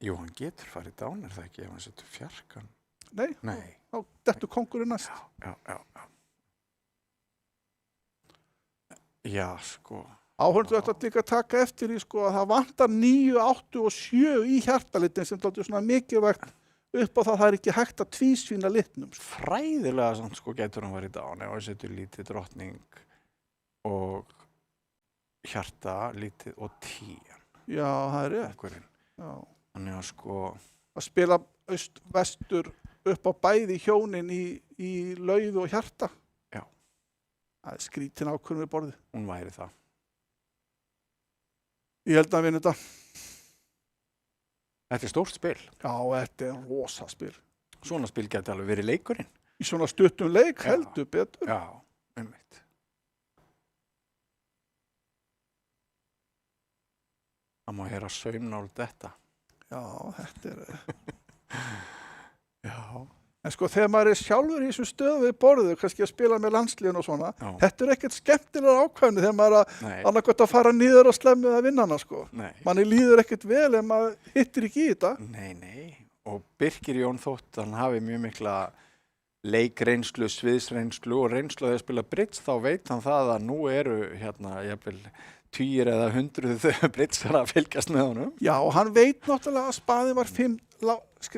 Jú, hann getur farið dán, er það ekki, ef hann setur fjarkan? Nei. Þá dettur kóngurinn næst. Já, sko. Áhörndu þetta líka að taka eftir í, sko, að það vantar 9, 8 og 7 í hjartalitin sem er svona mikilvægt upp á það er ekki hægt að tvísvína litnum. Fræðilega samt, sko, getur hann farið dán ef hann setur lítið drottning og hjarta, lítið og 10. Já, það er rétt. Já. Þannig að, sko... Að spila vestur upp á bæði hjónin í Laufi og Hjarta. Já. Það skrítin ákvörðun við borðið. Hún væri það. Ég held að vinna þetta. Þetta stórt spil. Já, þetta rosa spil. Svona spil geti alveg verið leikurinn. Í svona stuttum leik heldur betur. Já, einmitt. Það má heyra saumnál þetta. Já, þetta Já. En sko, þegar maður sjálfur í þessu stöðu við borðið, kannski að spila með landsliðin og svona, þetta ekkert skemmtilega ákvæmni þegar maður annarkvæmt að fara niður og slemmu að vinna hana, sko. Manni líður ekkert vel ef maður hittir ekki í þetta. Nei. Og Birkir Jón þótt hann hafi mjög mikla leikreynslu, sviðsreynslu og reynslu að spila bridge, þá veit hann það að nú eru jafnvel 10 eða 100 britsar að fylgjast með honum. Já, og hann veit náttúrulega að spaðin var 5,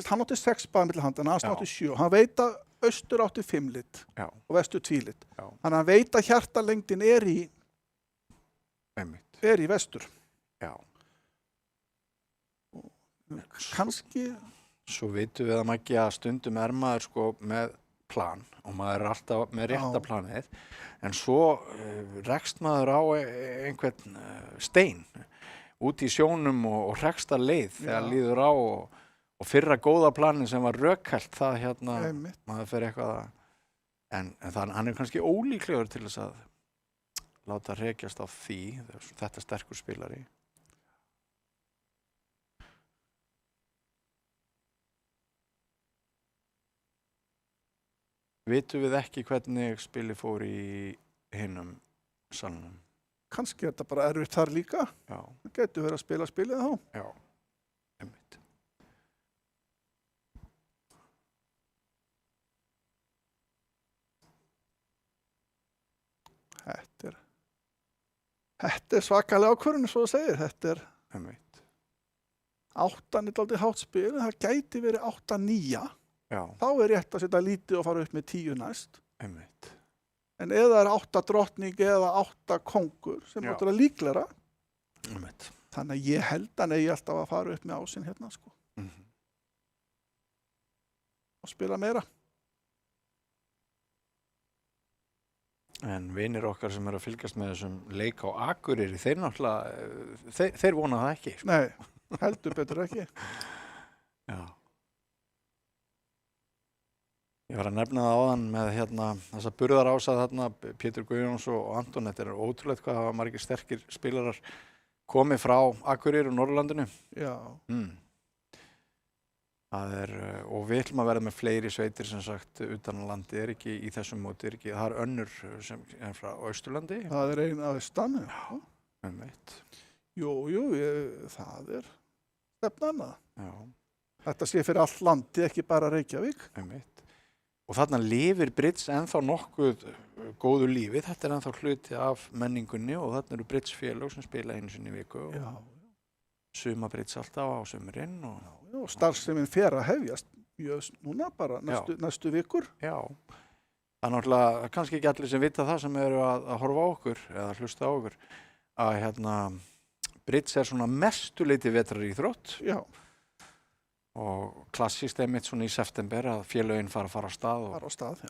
hann átti 6 spaðin milli handana, hann átti 7. Hann veit að austur átti 5 lit og vestur 2 lit. Þannig að hann veit að hjartalengdin er í vestur. Já. Kannski. Svo vitum við að Maggi að stundum maður sko með plan og maður alltaf með rétta planið, en svo rekst maður á einhvern stein út í sjónum og rekst að leið þegar líður á og fyrra góða planin sem var rökhælt, það maður fer eitthvað að, en hann kannski ólíklegur til þess að láta rekjast á því, þetta sterkur spilari. Vitum við ekki hvernig spili fór í hinum salnum? Kannski er þetta bara erfitt þar líka. Já. Það getur verið að spila spilið þá. Já, einmitt. Þetta er svakalega ákvörðun, svo að segja. Þetta er einmitt. 8 er dálítið hátt spil, það gæti verið 8-9. Já. Þá er rétt að setja lítið og fara upp með 10 næst. Einmitt. En eða er 8 drottning eða 8 kongur sem náttúrulega líklegra. Einmitt. Þannig að ég held að eigi alltaf að fara upp með ásinn hérna, sko. Og spila meira. En vinir okkar sem eru að fylgjast með þessum leik á Akureyri, þeir náttúrulega, þeir vona það ekki. Nei, heldur betur ekki. Já. Ég var að nefna það áðan með þessa burðarása þarna, Pétur Guðjóns og Anton, þetta er ótrúlegt hvað hafa margir sterkir spilarar komið frá Akureyri og Norðurlandinu. Já. Það og við ætlum að vera með fleiri sveitir sem sagt utan á landi, ekki í þessum móti, það er önnur sem er frá Austurlandi. Það er einn af stannu. Já, einmitt. Jú, það er stefnan. Já. Þetta sé fyrir allt landi, ekki bara Reykjavík. Einmitt. Og þarna lifir bridge ennþá nokkuð góðu lífi. Þetta er ennþá hluti af menningunni og þarna eru bridge-félög sem spila einu sinni í viku. Já. Suma bridge alltaf á sumrin. Og starfsemin fer að hefjast núna bara næstu vikur. Já. Það er náttúrulega kannski ekki allir sem vita það sem eru að horfa á okkur eða hlusta á okkur. Að bridge er svona mestuleiti vetraríþrótt. Já. Og klassískt einmitt svona í september að félögin fara af stað og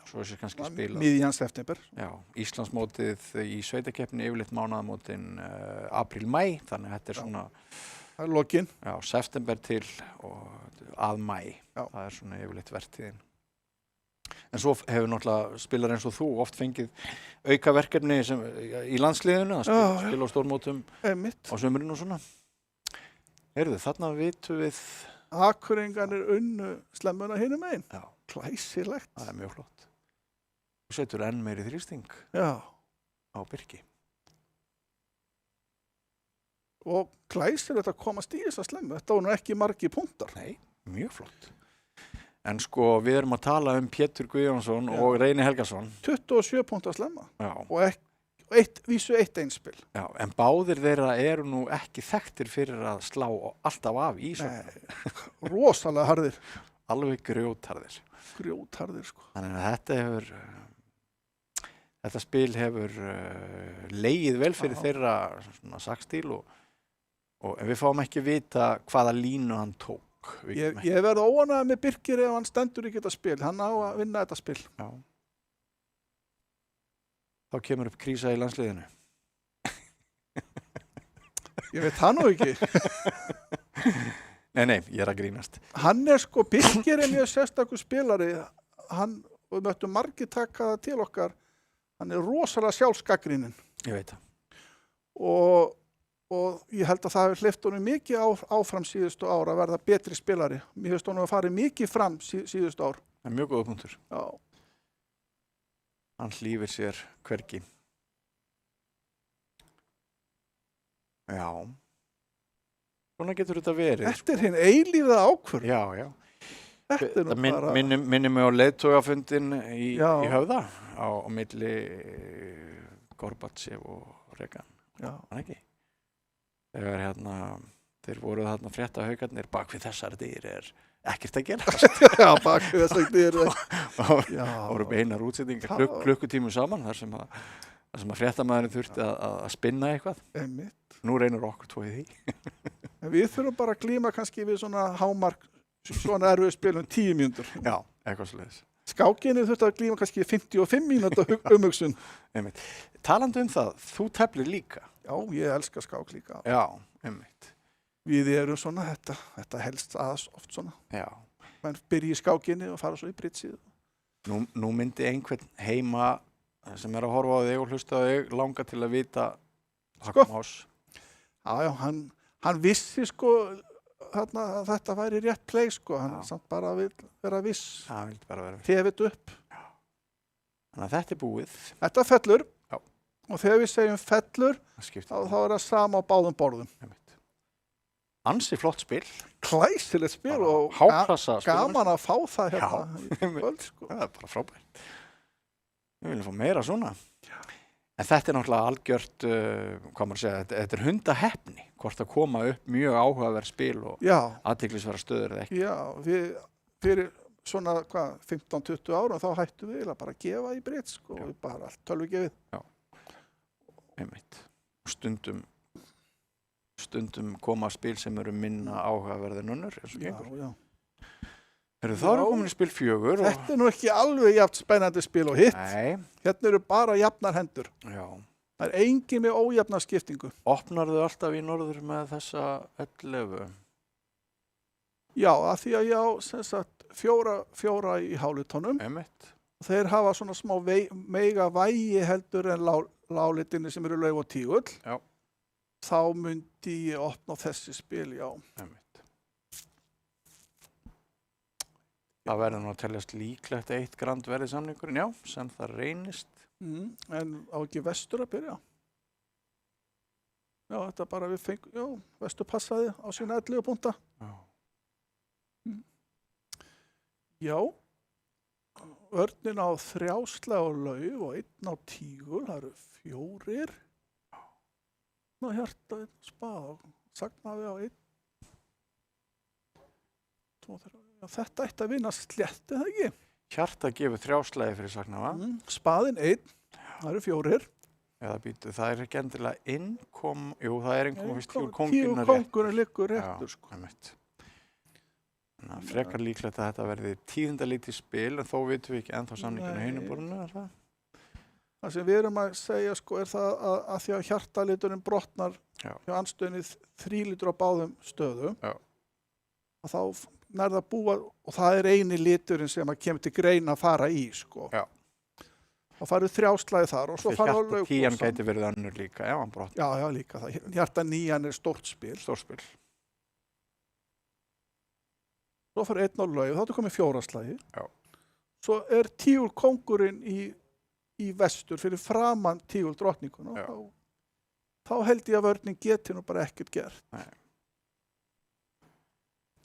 svo sé kannski spila. Miðjan september. Já, Íslandsmótið í sveitakeppni yfirleitt mánaðamótin apríl-mæ, þannig að þetta er svona það er lokin. Já, september til og að mæ. Já. Það er svona yfirleitt vertíðin. En svo hefur náttúrulega spilar eins og þú oft fengið aukaverkefni í landsliðinu að spila á stórmótum á sumrinu og svona. Heyrðu, þarna vitum við Akureyringarnir unnu slemmuna hinum megin. Já. Glæsilegt. Það er mjög flott. Þú setur enn meiri þrýsting á Birki. Og glæsilegt að komast í þessa slemmu. Þetta var nú ekki margir punktar. Nei, mjög flott. En sko, við erum að tala um Pétur Guðjónsson og Reyni Helgason. 27 punktar slemma. Já. Og vísu 1 einspil. Já, en báðir þeirra eru nú ekki þekktir fyrir að slá alltaf af í svona. Nei, rosalega harðir. Alveg grjótharðir. Grjótharðir, sko. Þannig að þetta spil hefur legið vel fyrir þeirra svona sakstíl og við fáum ekki vita hvaða línu hann tók. lok. Ég verð óánægður með Birkir ef hann stendur ekki þetta spil. Hann á að vinna þetta spil. Já. Þá kemur upp krísa í landsliðinu. Ég veit það nú ekki. Nei, ég er að grínast. Hann sko, Birkir mjög sérstakur spilari. Hann, og við möttum margir taka það til okkar, hann rosalega sjálfsgagnrýninn. Ég veit það. Og ég held að það hefur hleypt honum mikið áfram síðustu ár að verða betri spilari. Mér finnst honum að fara mikið fram síðustu ár. Það er mjög góða punktur. Já. Hann hlífir sér hvergi. Já. Svona getur þetta verið. Þetta hinn eilífða ákvörðun. Já. Þetta nú bara... Minnir mig á leiðtogafundin í Höfða á milli Gorbachev og Reagan. Já. Það ekki? Þegar þeir voru þarna fréttahaukarnir bak við þessar dyr ekkert að gerast. Já, bak við þessar dyr. Já. Voru beinar útsetningar klukkutímum saman þar sem að fréttamaðurinn þurfti að spinna eitthvað. Einmitt. Nú reynir okkur tvo í því. Við þurfum bara að glíma kannski við svona hámark, svona erfið spilum 10 mínútur. Já, eitthvað svoleiðis. Skákinni þurfti að glíma kannski 55 mínútur umhugsun. Einmitt. Talandi það, þú teflir líka. Já, ég elska skák líka. Já, einmitt. Við erum svona, þetta helst aðeins oft svona. Já. Menn byrja í skákinni og fara svo í britsið. Nú myndi einhvern heima sem er að horfa á þig og hlusta á þig langa til að vita Hakamás. Já, hann vissi sko þarna að þetta væri rétt play sko. Hann samt bara vil vera viss. Hann vildi bara vera viss. Hefið upp. Já. Þannig að þetta er búið. Þetta fellur. Já. Og þegar við segjum fellur, þá er það sama á báðum borðum. Ansi flott spil. Klæsilegt spil og gaman að fá það hérna í kvöld sko. Það er bara frábært. Við viljum fá meira svona. Já. En þetta er náttúrulega algjört, hvað maður segja, þetta er hundaheppni, hvort að koma upp mjög áhugaverð spil og athyglisverðar stöður eða ekki. Já, við fyrir svona 15-20 ára þá hættum við að bara gefa í brit sko, og bara allt tölvugefið. Já. Einmitt. Stundum koma spil sem eru minna áhugaverðir en önnur, eins og gengur. Já. Þá eru komin í spil 4. Þetta er nú ekki alveg jafn spennandi spil og hitt. Nei. Hérna eru bara jafnar hendur. Já. Það er engin með ójafna skiptingu. Opnar þau alltaf í norður með þessa 11? Já, að því að ég á sem sagt fjóra í hálutónum. Einmitt. Þeir hafa svona smá mega vægi heldur en lálitinni sem eru lauf og tígull. Já. Þá myndi ég opna þessi spil, já. Einmitt. Það verður nú að teljast líklegt 1 grand verði samningurinn, já, sem það reynist. En á ekki vestur að byrja. Já, þetta bara við fengum, já, vestur passaði á sína 11 púnta. Já. Já, örnin á 3 slag og lauf og 1 á tígul, það eru 4. Ná hjarta, 1 spað og sagnaði á 1. 2, 3. Þetta ætti að vinna slétt, eða ekki? Hjarta gefur 3 slagi fyrir sagnaða. Spaðinn 1, það eru 4. Eða býtu, það er ekki endilega jú, það er fyrst tíu kóngurinn rétt. Kóngurinn liggur réttur, sko. Þannig að frekar líklegt að þetta verði 10. lítið spil, en þó vitum við ekki ennþá samninginu heinuborðinu, er það? Það sem við erum að segja, sko, er það að því að hjartaliturinn brotnar hjá andstöðinni 3 litur á báðum stöðum. Já. Og þá nærða búa, og það er eini liturinn sem að kemur til greina að fara í, sko. Já. Og farið 3 slagi þar og svo farið á laug. Hjarta 10 gæti verið önnur líka, já, hann brotnar. Já, líka það. Hjarta 9 er stórt spil. Stórt spil. Svo farið 1 á laug, þá er komið 4 slagi. Já. Svo er tígul kóngurinn í vestur fyrir framan tígul drottninguna. Þá held ég að vörnin geti nú bara ekkert gert. Nei.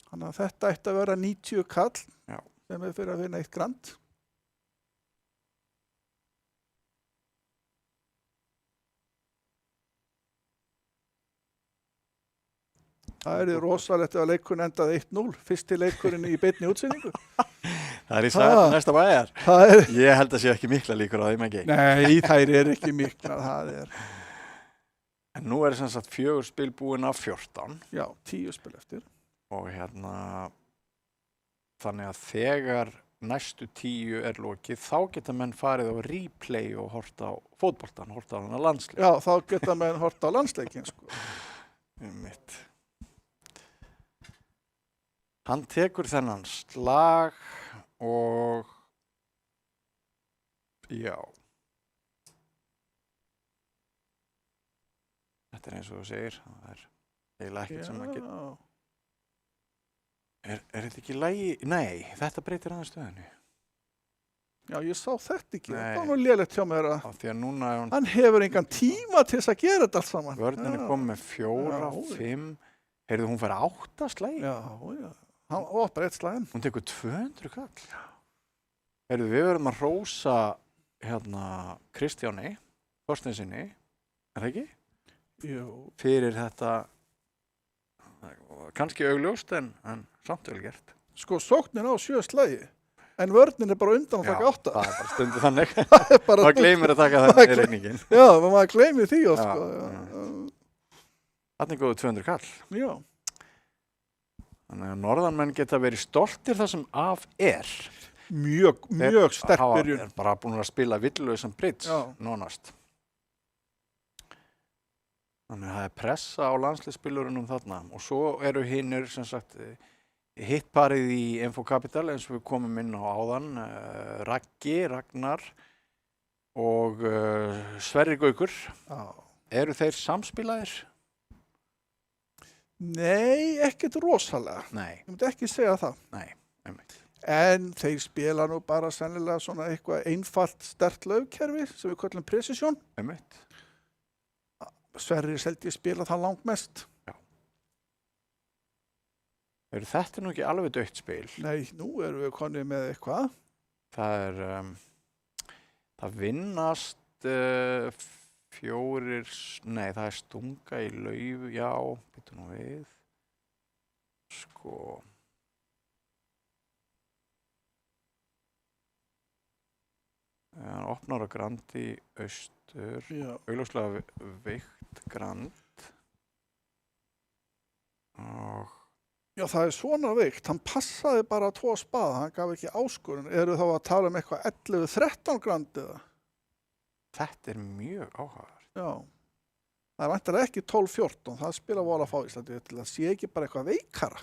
Þannig að þetta ætti að vera 90 kall sem er fyrir að vinna 1 grand. Það er rosalegt að leikurinn endaði 1-0. Fyrsti leikurinn í beinni útsendingu. Það er í næsta bæjar. Ég held að sé ekki mikla líkur á þeim ekki. Nei, þær er ekki mikla. En nú er sem sagt 4 spil búin af 14. Já, 10 spil eftir. og þannig að þegar næstu 10 er lokið, þá geta menn farið á replay og hort á fótboltan, hort á hana landsleik. Já, þá geta menn hort á landsleikin, sko. Einmitt. Hann tekur þennan slag og já. Þetta eins og þú segir, það eiginlega ekkert sem að geta. Er þetta ekki í lagi? Nei, þetta breytir aðeins stöðunni. Já, ég sá þetta ekki. Það var nú lélegt hjá mér að því að núna hann hefur engan tíma til þess að gera þetta allt saman. Vörnin er komið með 4, 5. Heyrðu, hún fær 8 slagi. Já. Hann opar 1 slaginn. Hún tekur 200 kall. Heyrðu, við verðum að hrósa Kristjáni Þorsteinsinni, er það ekki? Jú. Fyrir þetta, kannski augljóst en samt vel gert. Sko, sóknin á 7 slagi, en vörnin er bara undan að taka 8. Já, það er bara stundu þannig. Bara maður gleymir að taka það í reikningin. Já, maður gleymir því oft, sko. Þarna er góðu 200 kall. Já. Þannig að norðanmenn geta verið stoltir það sem af er. Mjög sterk byrjun. Þeir er bara búin að spila villulausan bridge, nánast. Þannig að það er pressa á landsliðsspilurunum þarna og svo eru hinnir sem sagt hittparið í Infocapital eins og við komum inn á áðan, Ragnar og Sverrir Gaukur. Eru þeir samspilaðir? Nei, ekkert rosalega. Nei. Ég myndi ekki segja það. Nei, einmitt. En þeir spila nú bara sennilega svona eitthvað einfalt sterkt laufkerfi sem við köllum precision. Einmitt. Sverrir seldi spila það langmest. Já. Þetta nú ekki alveg dautt spil. Nei, nú erum við konið með eitthvað. Það vinnast 4, nei það er stunga í lauf, já, býtum nú við. Sko. Hann opnar á Grandi austur, augljóslega veikt Grand. Og já, það er svona veikt. Hann passaði bara 2 spaða, hann gaf ekki áskorun. Eru þá að tala um eitthvað 11-13 Grand eða? Þetta er mjög áhugavert. Já. Það er væntanlega ekki 12-14, það spila vola fá Íslandi til að sé ekki bara eitthvað veikara.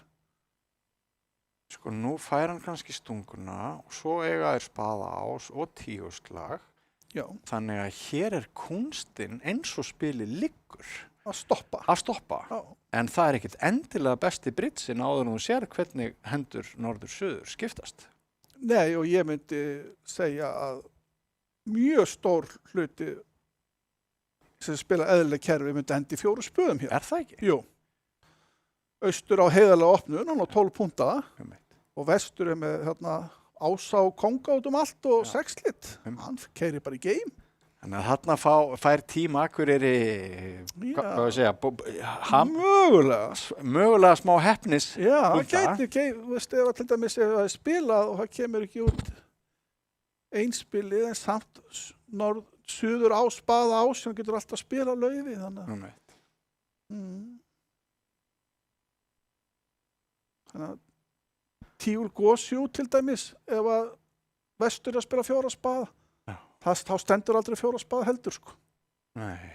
Sko, nú fær hann kannski stunguna og svo eiga þeir spaða ás og 10 slag. Já. Þannig að hér er kunstinn eins og spilið liggur. Að stoppa. Já. En það er ekkert endilega besti bridgeinn áður en þú sér hvernig hendur norður-suður skiptast. Nei, og ég myndi segja að mjög stór hluti sem spila eðlileg kerfi myndi hendi 4 spöðum hér. Er það ekki? Jú. Austur á heiðarlega opnun, hann á 12 punta og vestur er með Ása og Konga út allt og 6 lit. Hann keyrir bara í geim. Þannig að þarna fær Team Akureyri, hvað ég segja, mögulega smá heppnis. Já, hann gæti, veist, ef til dæmis ef það er spilað og það kemur ekki út einspilið en samt suður á, spaða ás, hann getur alltaf spilað laufi, þannig að Tíul Gósjú til dæmis, ef að vestur er að spila 4 spaða, þá stendur aldrei 4 spaða heldur, sko. Nei.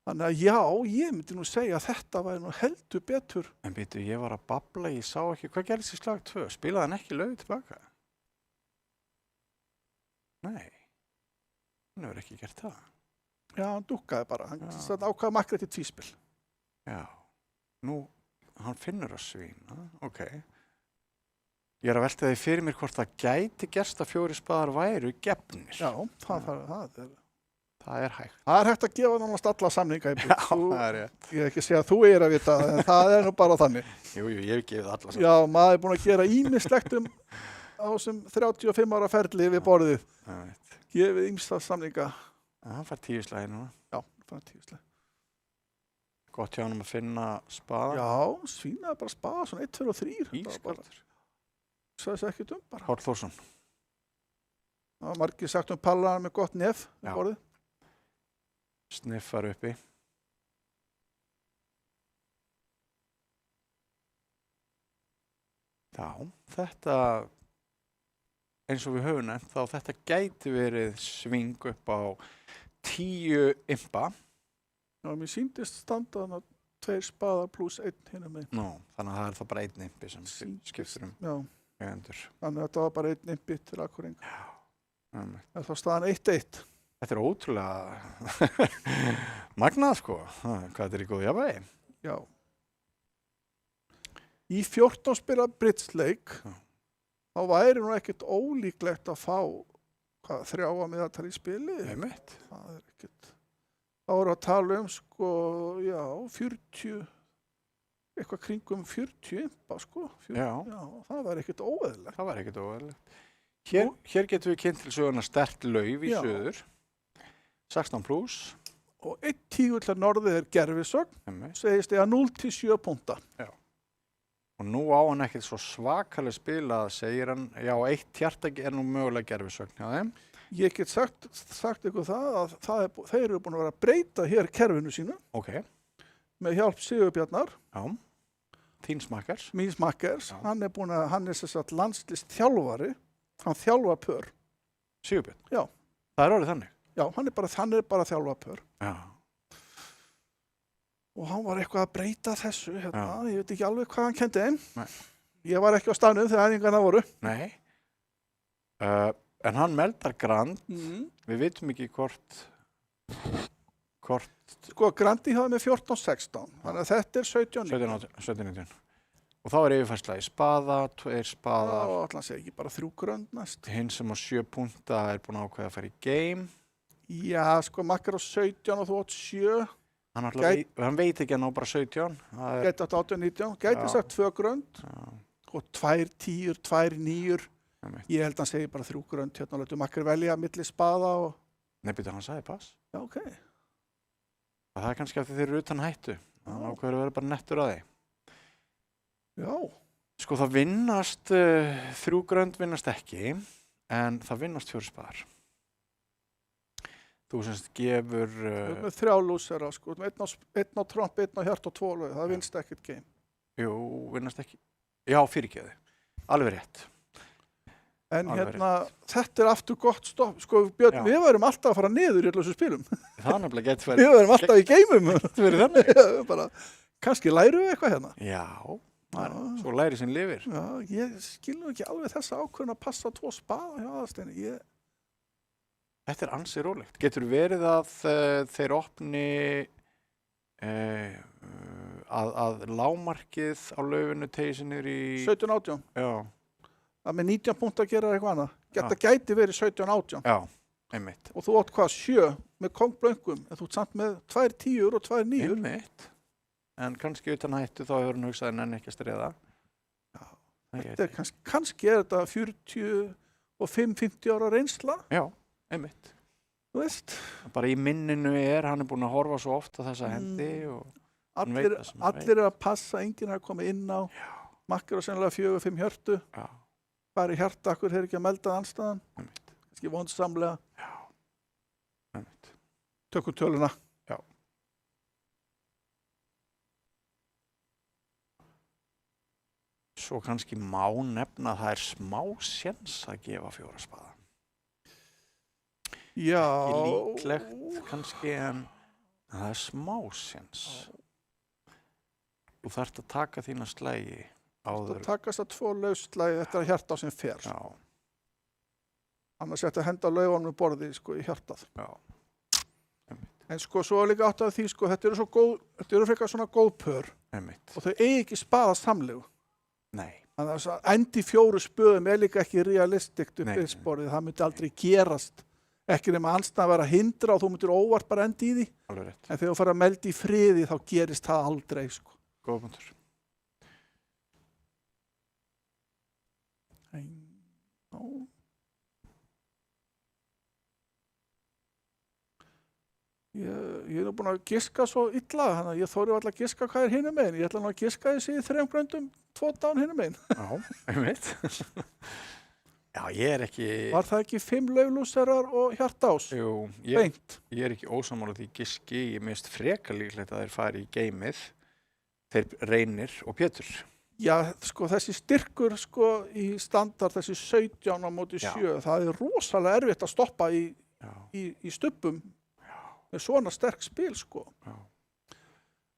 Þannig að já, ég myndi nú segja að þetta væri nú heldur betur. En býtu, ég var að babla, ég sá ekki, hvað gerðist í slag 2? Spilaði hann ekki laufi tilbaka? Nei, hann hefur ekki gert það. Já, hann dúkkaði bara, hann ákvaði makrætt í tvíspil. Já, nú, hann finnur að svína, ok. Ég er að velta því fyrir mér hvort það gæti gerst að 4 spaðar væru gefnir. Já, það er hægt. Það er hægt að gefa nánast alla samninga í búið. Já, það er rétt. Ég er ekki að segja að þú er að vita, en það er nú bara þannig. Jú, ég hef gefið alla samninga. Já, maður er búin að gera ýmislegt á þessum 35 ára ferli við borðið. Gefið ýmsla samninga. Hann fær 10 slagi núna. Já, hann fær 10 slagi. Gott hjá hann að finna spaða. Já, svínaði bara spaða, svona 1, 2 og 3. Ískaldur. Það er ekkert bara. Páll Þórsson. Það var margir sagt pallaðan með gott nef við borðið. Sniffar uppi. Já, þetta, eins og við höfum nefnt, þá þetta gæti verið sving upp á 10 impa. Já, mér sýndist standa þannig að 2 spaðar pluss 1 hinum megin. Nú, þannig að það er þá bara 1 impi sem skiptir Já, eigendur. þannig að þetta var bara 1 impi til Akureyringa. Já, Það er þá staðan 1-1. þetta er ótrúlega magnað, sko. Hvað þetta er í góðu jafnvægi. Já. Í 14 spila bridge-leik, Já. þá væri nú ekkert ólíklegt að fá 3 að meðaltali í spili. Einmitt. Það er ekkert. Þá erum við að tala sko, já, 40, eitthvað kringum 40 impa, sko. Já. Já, það var ekkert óeðlilegt. Það var ekkert óeðlilegt. Hér getum við kynnt til söguna sterkt lauf í Já. söður. 16 pluss. Og 1 tígull norðið er gerfisögn, Einmitt. segist ég að 0-7 púnta. Og nú á hann ekkert svo svakalega spila að segir hann, já, 1 hjarta er nú mögulega gerfisögn hjá þeim. Ég get sagt ykkur það að þeir eru búin að vera að breyta hér kerfinu sínu Ok, með hjálp Sigurbjarnar, já. Þín smakkars. míns makkers. Já. Hann er sem sagt landslist þjálfari, hann þjálfa pör. Sigurbjörn. Já. Það er orðið þannig. Já, hann er bara þjálfa pör. Já. Og hann var eitthvað að breyta þessu, hérna. Já. Ég veit ekki alveg hvað hann kendi þeim. Nei. Ég var ekki á staðnum þegar æfingarnar voru. Nei. En hann meldar Grand. Við vitum ekki hvort Sko, Grandi hafði með 14-16, þannig að þetta er 17-19. 17-19. Og þá er yfirfærsla í spaða, 2 spaðar. Og allan segi ekki bara 3 grönd næst. Hinn sem á 7 púnta er búinn að ákveða að fara í game. Já, sko, makkar á 17 og þú átt 7. Hann veit ekki að ná bara 17. Gæti átt 18-19, gæti sagt 2 grönd. Já. Og 2 10, 2 9. Einmitt. Ég held að hann segi bara 3 grönd, hérna letur makkar velja milli spaða og... Nei, býttu, hann sagði pass. Já, ok. Og það er kannski af því þeir eru utan hættu. Hann ákveður að vera bara nettur að því. Já. Sko, það vinnast, 3 grönd vinnast ekki, en það vinnast 4 spaðar. Þú semst gefur... Með 3 lúsera, sko. Einn á tromp, einn á hjart og 2 lög. Það vinnst ekkert game. Jú, vinnast ekki. Já, fyrirgeðu. Alveg rétt. En Alveg hérna, þetta er aftur gott stopp. Sko, Björn, Já. við værum alltaf að fara niður í þessu spilum. Það er nefnilega gett Við værum alltaf í geimum. Þetta verið þannig. Já, bara, kannski lærum við eitthvað hérna. Já, svo læri sinn lifir. Já, ég skil nú ekki alveg þessa ákvörðun að passa 2 spaða hjá Aðalsteini. Þetta er ansi rólegt. Getur verið að þeir opni að lágmarkið á laufinu tegi sig niður í... 17-18. Já. Að með 19 punkt að gera eitthvað annað. Þetta gæti verið 17-18. Já, einmitt. Og þú átt hvað, 7 með kongblöngum. En þú ert samt með 2 10 og 2 9. Einmitt. En kannski utan hættu þá hefur hann hugsað en ekki að stríða. Já. Þetta er kannski er þetta 45-50 ára reynsla. Já, einmitt. Þú veist. Bara í minninu hann er búinn að horfa svo oft á þessa hendi og hann veit það sem hann Allir er að passa, enginn er að koma inn á. Makkar og sennilega 4-5 hjörtu. Já. Bara í hjarta, akkur er ekki að melda anstæðan. Einmitt. Kannski vondsamlega. Já. Einmitt. Tökum töluna. Já. Svo kannski má nefna að það er smá séns að gefa 4 spaða. Já. Ekki líklegt kannski en það er smá séns. Þú þarft að taka þína slægi áður. Það takast að 2 lauslægi eftir að hjarta á sem fer. Já. Annars er þetta að henda laugunum borði sko, í hjartað. Já. En sko, svo er líka átt að því, sko, þetta eru frekar svona góð pör. Einmitt. Og þau eigi ekki spaða samlegu. Nei. Þannig að endi 4 spöðum er líka ekki realistikt upp Nei. eilsborðið. Það myndi aldrei gerast. Ekki nema anstæðan að vera að hindra og þú myndir óvart bara endi í því. Alveg rétt. En þegar þú fara að melda í friði þá gerist það aldrei, sko. Góða punktur. Ég er nú búinn að giska svo illa, þannig að ég þóri alltaf að giska hvað er hinum megin. Ég ætla nú að giska þessi í 3 gröndum 2 dán hinum megin. Já, einmitt. Já, ég er ekki... Var það ekki 5 lauflúserar og hjartás? Jú, Beint. Ég er ekki ósammála því giski. Ég mist frekar líklegt að þeir fari í geimið. Þeir Reynir og Pétur. Já, sko, þessi styrkur, sko, í standard, þessi 17 á móti 7, það rosalega erfitt að stoppa í stubbum með svona sterk spil, sko. Já.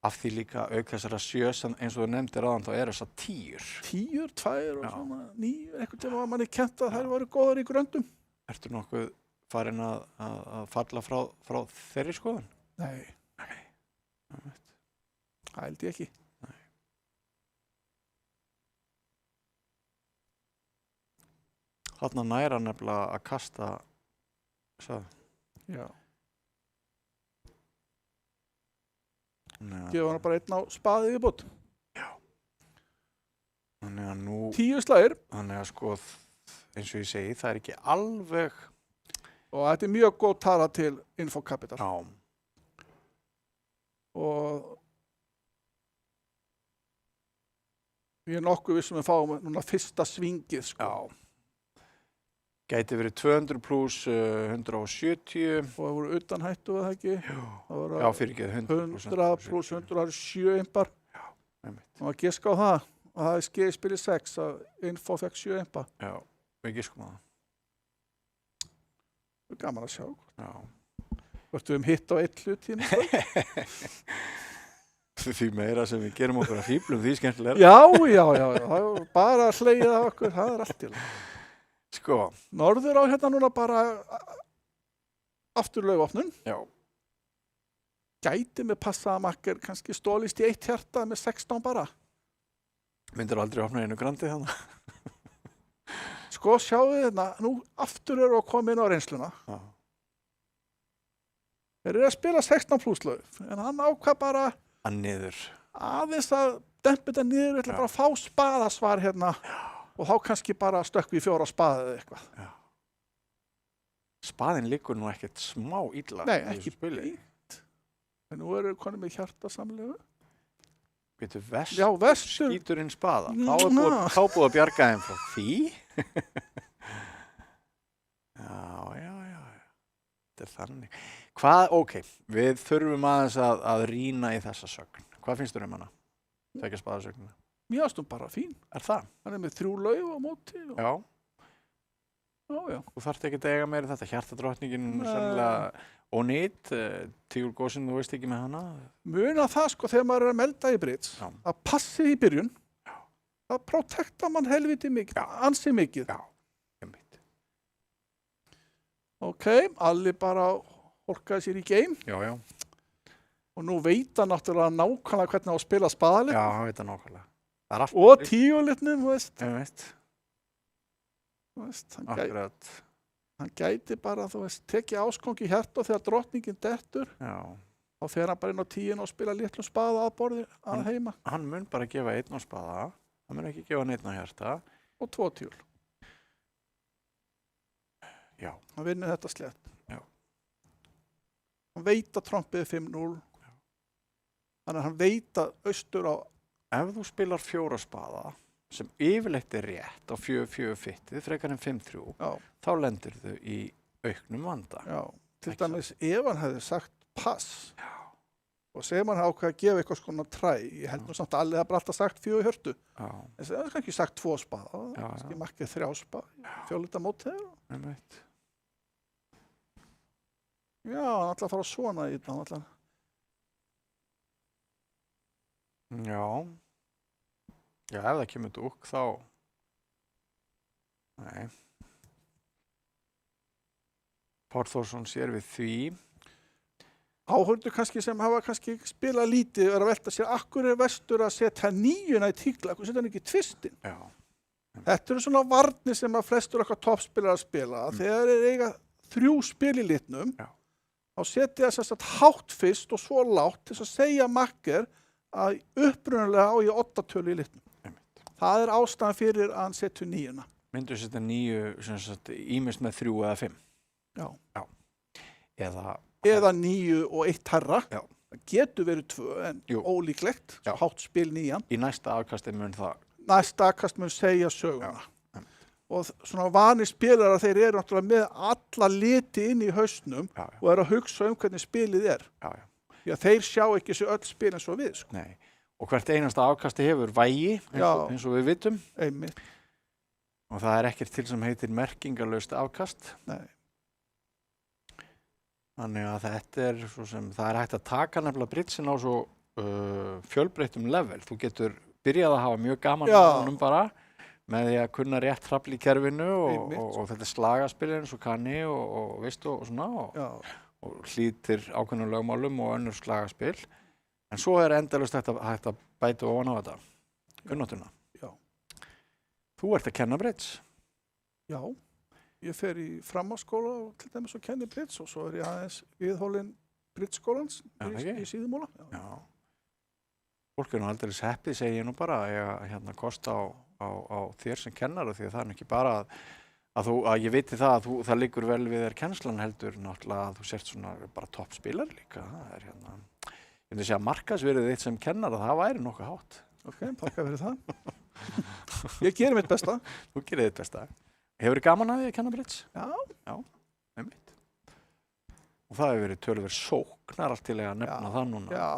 Af því líka auk þessara 7 eins og þú nefndir áðan þá þessar 10. 10, 2 og svona 9, einhvern tíma var manni kennt að þær voru góðar í gröndum. Ertu nokkuð farin að falla frá þeirri skoðun? Nei. Það held ég ekki. Nei. Þarna næra nefnilega að kasta, Já. Gefa Gefa hana bara einn á spaði viðbót. Já. Þannig að nú 10 slagir. Þannig að sko, eins og ég segi, það ekki alveg. Og þetta mjög góð tala til Infocapital. Já. Og við nokkuð vissum við fáum núna fyrsta svingið, sko. Já. Gæti verið 200 pluss 170. Og það voru utan hættu, var það ekki? Já, fyrir ekki 100 pluss 100, það eru 7 impar. Já, einmitt. Og að giska á það. Og það skeið spilið 6 að Info fekk 7 impa. Já, við giskum á það. Það er gaman að sjá. Já. Vartu hitt á eitt hlut hérna? Því meira sem við gerum okkur að fíblum, því skemmtilega. Já. Það er bara að hlegið á okkur, það er allt í lagi. Sko. Norður á hérna núna bara afturlaugopnun. Já. Gæti með passaðamakker kannski stólist í 1 hjarta með 16 bara. Myndir aldrei opna einu grandi þannig? Sko, sjáu þið hérna, nú aftur eru að koma inn á reynsluna. Já. Þeir eru að spila 16 pluslaug, en hann ákvað bara að niður. Aðeins að dempa þetta niður, við ætlum bara að fá spaðasvar hérna. Já. Og þá kannski bara stökk við 4 spaðið eða eitthvað. Já. Spaðinn liggur nú ekkert smá illa. Nei, ekki beint. En nú eru konum með hjartasamlegu. Býtu vestur. Já, vestur. Skítur inn spaða. Þá búið að bjarga þeim frá því. Já. Þetta er þannig. Ok, við þurfum aðeins að rýna í þessa sögn. Hvað finnst þér um hana? Tvekja spaðasögnina. Mér finnst hún bara fín. Er það? Hann er með 3 laug á móti. Og... Já. Þú þarft ekki að eiga meira þetta. Hjartadrottningin sannlega ónýtt. Tígur gósinn, þú veist ekki með hana. Muna það sko þegar maður er að melda í Brits. Að passi í byrjun. Já. Það protekta mann helviti mikið. Ansi mikið. Já. Einmitt. Ok, allir bara orkaði sér í game. Já. Og nú veit hann náttúrulega nákvæmlega hvernig á að spila spaðalit. Já, hann veit það nákvæmlega. Og tíulitnum, þú veist. Ég veit. Þú veist, Akkurat. Hann gæti bara, þú veist, tekið áskongi í hjarta og þegar drottningin dettur. Já. Þá fer hann bara inn á 10 og spila litlum spaða að borði að heima. Hann mun bara gefa 1 á spaða. Hann mun ekki gefa 1 á hjarta. Og 2 tíul. Já. Hann vinnur þetta slett. Já. Hann veit að trompið er 5-0. Þannig að hann veit að austur á... Ef þú spilar 4 spaða, sem yfirleitt er rétt á 4-4 fittið, frekar en 5-3, þá lendir þau í auknum vanda. Já, til dæmis ef hann hefði sagt pass, og segir hann ákveð að gefa eitthvað svona træ, ég held nú samt að allir hafa bara alltaf sagt 4 hjörtu, en það er kannski sagt 2 spaða, kannski markið 3 spaða, 4 lita mótið. Já, hann ætla að fara svona í þetta, hann ætla að... Já, ef það kemur dúkk þá, nei. Páll Þórsson sér við því. Áhörður kannski sem hafa kannski spilað lítið er að velta sér, akkur er vestur að setja 9 í tíkla, akkur setja hann ekki tvistinn. Já. Þetta eru svona varnir sem að flestur okkar toppspilar að spila, þegar þeir eiga 3 spil í litnum, þá setja þess að hátt fyrst og svo lágt til að segja makker að upprunalega á ég 8 tölu í litnum. Það er ástæðan fyrir að hann setja 9. Myndu setja 9 ýmist með 3 eða 5. Já. Eða 9 og 1 herra. Já. Það getur verið 2 en ólíklegt. Hátt spil 9. Í næsta afkasti mun það. Næsta afkast mun segja söguna. Og svona vanir spilarar þeir eru náttúrulega með alla liti inn í hausnum og eru að hugsa hvernig spilið er. Já. Því að þeir sjá ekki þessu öll spil eins og við. Sko. Nei, og hvert einasta afkasti hefur vægi eins og við vitum. Einmitt. Og það ekkert til sem heitir merkingarlaust afkast. Nei. Þannig að þetta svo sem, það hægt að taka nefnilega bridgein á svo fjölbreyttum level. Þú getur byrjað að hafa mjög gaman á honum bara, með því að kunna rétt hrafl í kerfinu og þetta slagaspil eins og kanni og veistu og svona og hlýtir ákveðnum lögmálum og önnur slagaspil. En svo endalaust hægt að bæta ofan á þetta, kunnáttuna. Já. Þú ert að kenna bridge. Já, ég fer í framhaldsskóla og til dæmis og kenni bridge og svo ég aðeins viðhólinn bridge-skólans í Síðumúla. Já. Fólk nú aldrei heppið, segi ég nú bara, að kosta á þér sem kennara, því að það ekki bara að ég viti það að það liggur vel við þér kennslan heldur náttúrulega að þú sért svona bara toppspilar líka. Það ég myndi segja að markaðsvirðið þitt sem kennara, það væri nokkuð hátt. Ok, takk fyrir það. Ég gerir mitt besta. Þú gerir þitt besta. Hefurðu gaman að því að kenna bridge? Já. Einmitt. Og það hefur verið töluvert sóknar allt til að nefna það núna. Já.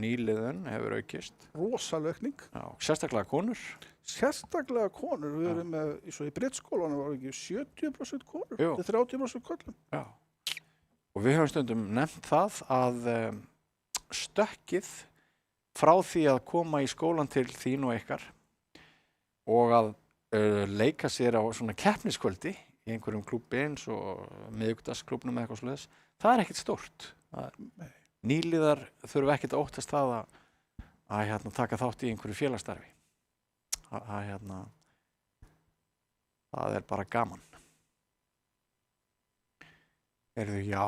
Nýliðun hefur aukist. Rosaleg aukning. Já, sérstaklega konur. Sérstaklega konur. Við erum með, svo í bridge-skólanum var ekki 70% konur, Jú. til 30% körlum. Já. Og við höfum stundum nefnt það að stökkið frá því að koma í skólan til þín og ykkar og að leika sér á svona keppniskvöldi í einhverjum klúbbi eins og miðvikudagsklúbbnum eða eitthvað svoleiðis, það ekkert stórt. Nýliðar þurfa ekkert að óttast það að taka þátt í einhverju félagsstarfi. Það bara gaman. Já.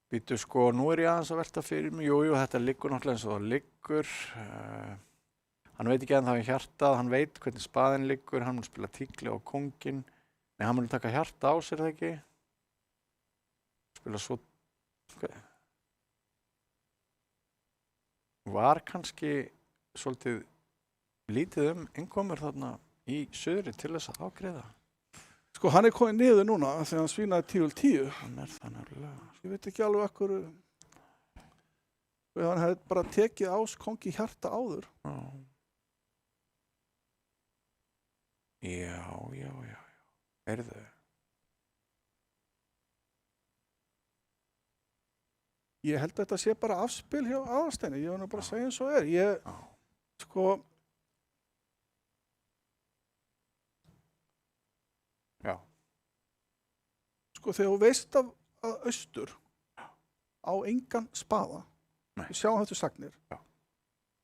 Býtu sko, nú ég aðeins að velta fyrir mig. Jú, þetta liggur náttúrulega eins og það liggur. Hann veit ekki enn það hjartað, hann veit hvernig spaðinn liggur, hann mun spila tíkli á kónginn. Nei, hann mun taka hjarta á sér, það ekki? Spila svo... Var kannski svolítið lítið innkomur þarna í suðri til þess að ágreiða? Sko, hann komið niður núna þegar hann svínaði 10-10. Hann það nefnilega. Ég veit ekki alveg akkur... Hann hefði bara tekið ás kongi hjarta áður. Já. Heyrðu. Ég held að þetta sé bara afspil hjá Aðalsteini. Ég var nú bara að segja eins og sko... Já. Sko, þegar þú veist að austur á engan spaða, við sjáum þetta sagnir,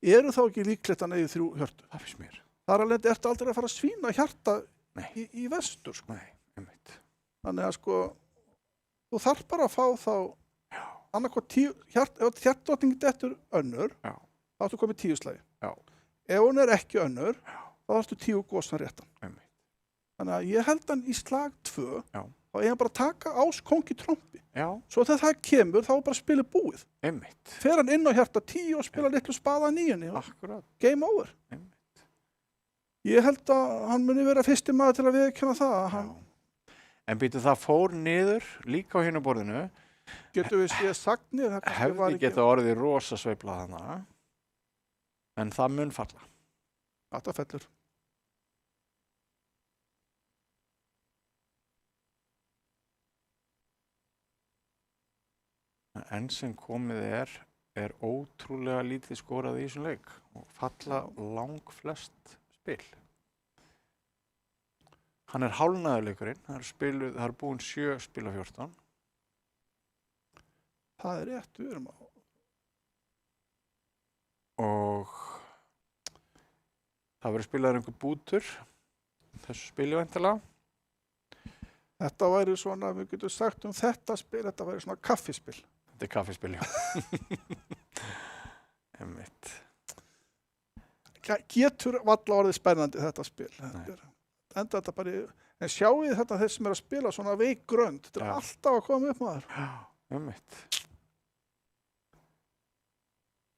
eru þá ekki líklegt að neyði 3 hjörtu? Það finnst mér. Þar alveg ertu aldrei að fara að svína hjarta í vestur, sko. Nei, einmitt. Þannig að sko, þú þarf bara að fá þá annarkvæmt 10 ef hjartdrottningin dettur önnur, þá ertu komið 10 slagi. Ef hún ekki önnur, þá ertu 10 gósan réttan. Einmitt. Þannig að ég held hann í slag 2, þá hann bara taka ás kongi trompi. Svo þegar það kemur, þá bara spilið búið. Einmitt. Fer hann inn á hjarta 10 og spila litlu spaða 9. Akkurat. Game over. Einmitt. Ég held að hann muni vera fyrsti maður til að viðurkenna það. En býtu, það fór niður líka á hinu borðinu. Getum við séð sagnir? Hefði geta orðið rosa sveiflað hana. En það mun falla. Þetta fellur. Enn sem komið er ótrúlega lítið skorað í þessum leik og falla langflest spil. Hann hálfnaður leikurinn, það er búin 7 spil af 14. Það rétt, við erum á. Og það verður spilaður einhver bútur, þessu spili væntanlega. Þetta væri svona, við getum sagt þetta spil, þetta væri svona kaffispil. Þetta kaffispil, já. Einmitt. Getur valla orðið spennandi þetta spil. Enda þetta bara, en sjáu þið þetta þeir sem að spila svona veikgrönd, þetta alltaf að koma upp maður. Já, einmitt.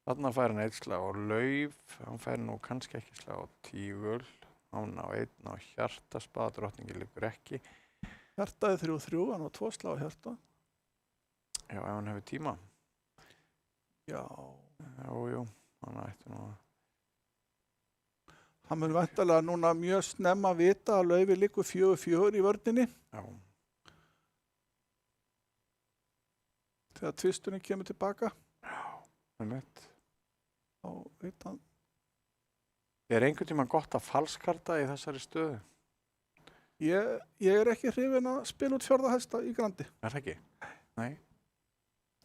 Þarna fær hann 1 slag á lauf, hann fær nú kannski ekki slag á tígul, hann á 1 á hjarta, spaðadrottningi liggur ekki. Hjartaði 3-3, hann á 2 slag á hjarta. Já, ef hann hefur tíma. Já. Jú. hann ætti nú að... Hann mun væntanlega núna mjög snemma vita að Laufey liggur 4-4 í vörninni. Já. Þegar tvisturinn kemur tilbaka. Já, einmitt. Þá veit hann. Einhvern tímann gott að falskarta í þessari stöðu? Ég ekki hrifinn að spila út fjórða hæsta í Grandi. Það ekki? Nei.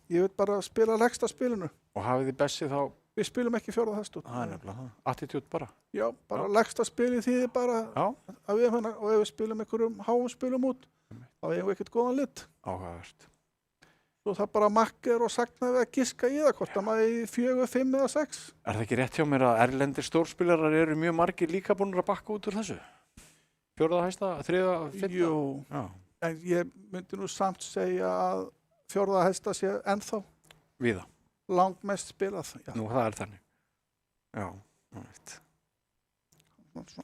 Ég vil bara spila lægsta spilinu. Og hafið þið Bessi þá? Við spilum ekki fjórða hæst út. Það nefnilega það. Attitude bara? Já, bara lægsta spilið þýðir bara að við og ef við spilum einhverjum háum spilum út, þá eigum við ekkert góðan lit. Áhugavert. Svo það bara makker og sagna við að giska í það, hvort að maður í 4, 5 eða 6. Það ekki rétt hjá mér að erlendir stórspilarar eru mjög margir líka búin að bakka út úr þessu? Fjórða hæsta, þriðja, fimmta? Jú, Já. En ég myndi nú samt segja að fjórða hæsta sé ennþá Víða. Langmest spilað. Já. Nú, það þannig. Já, það veit.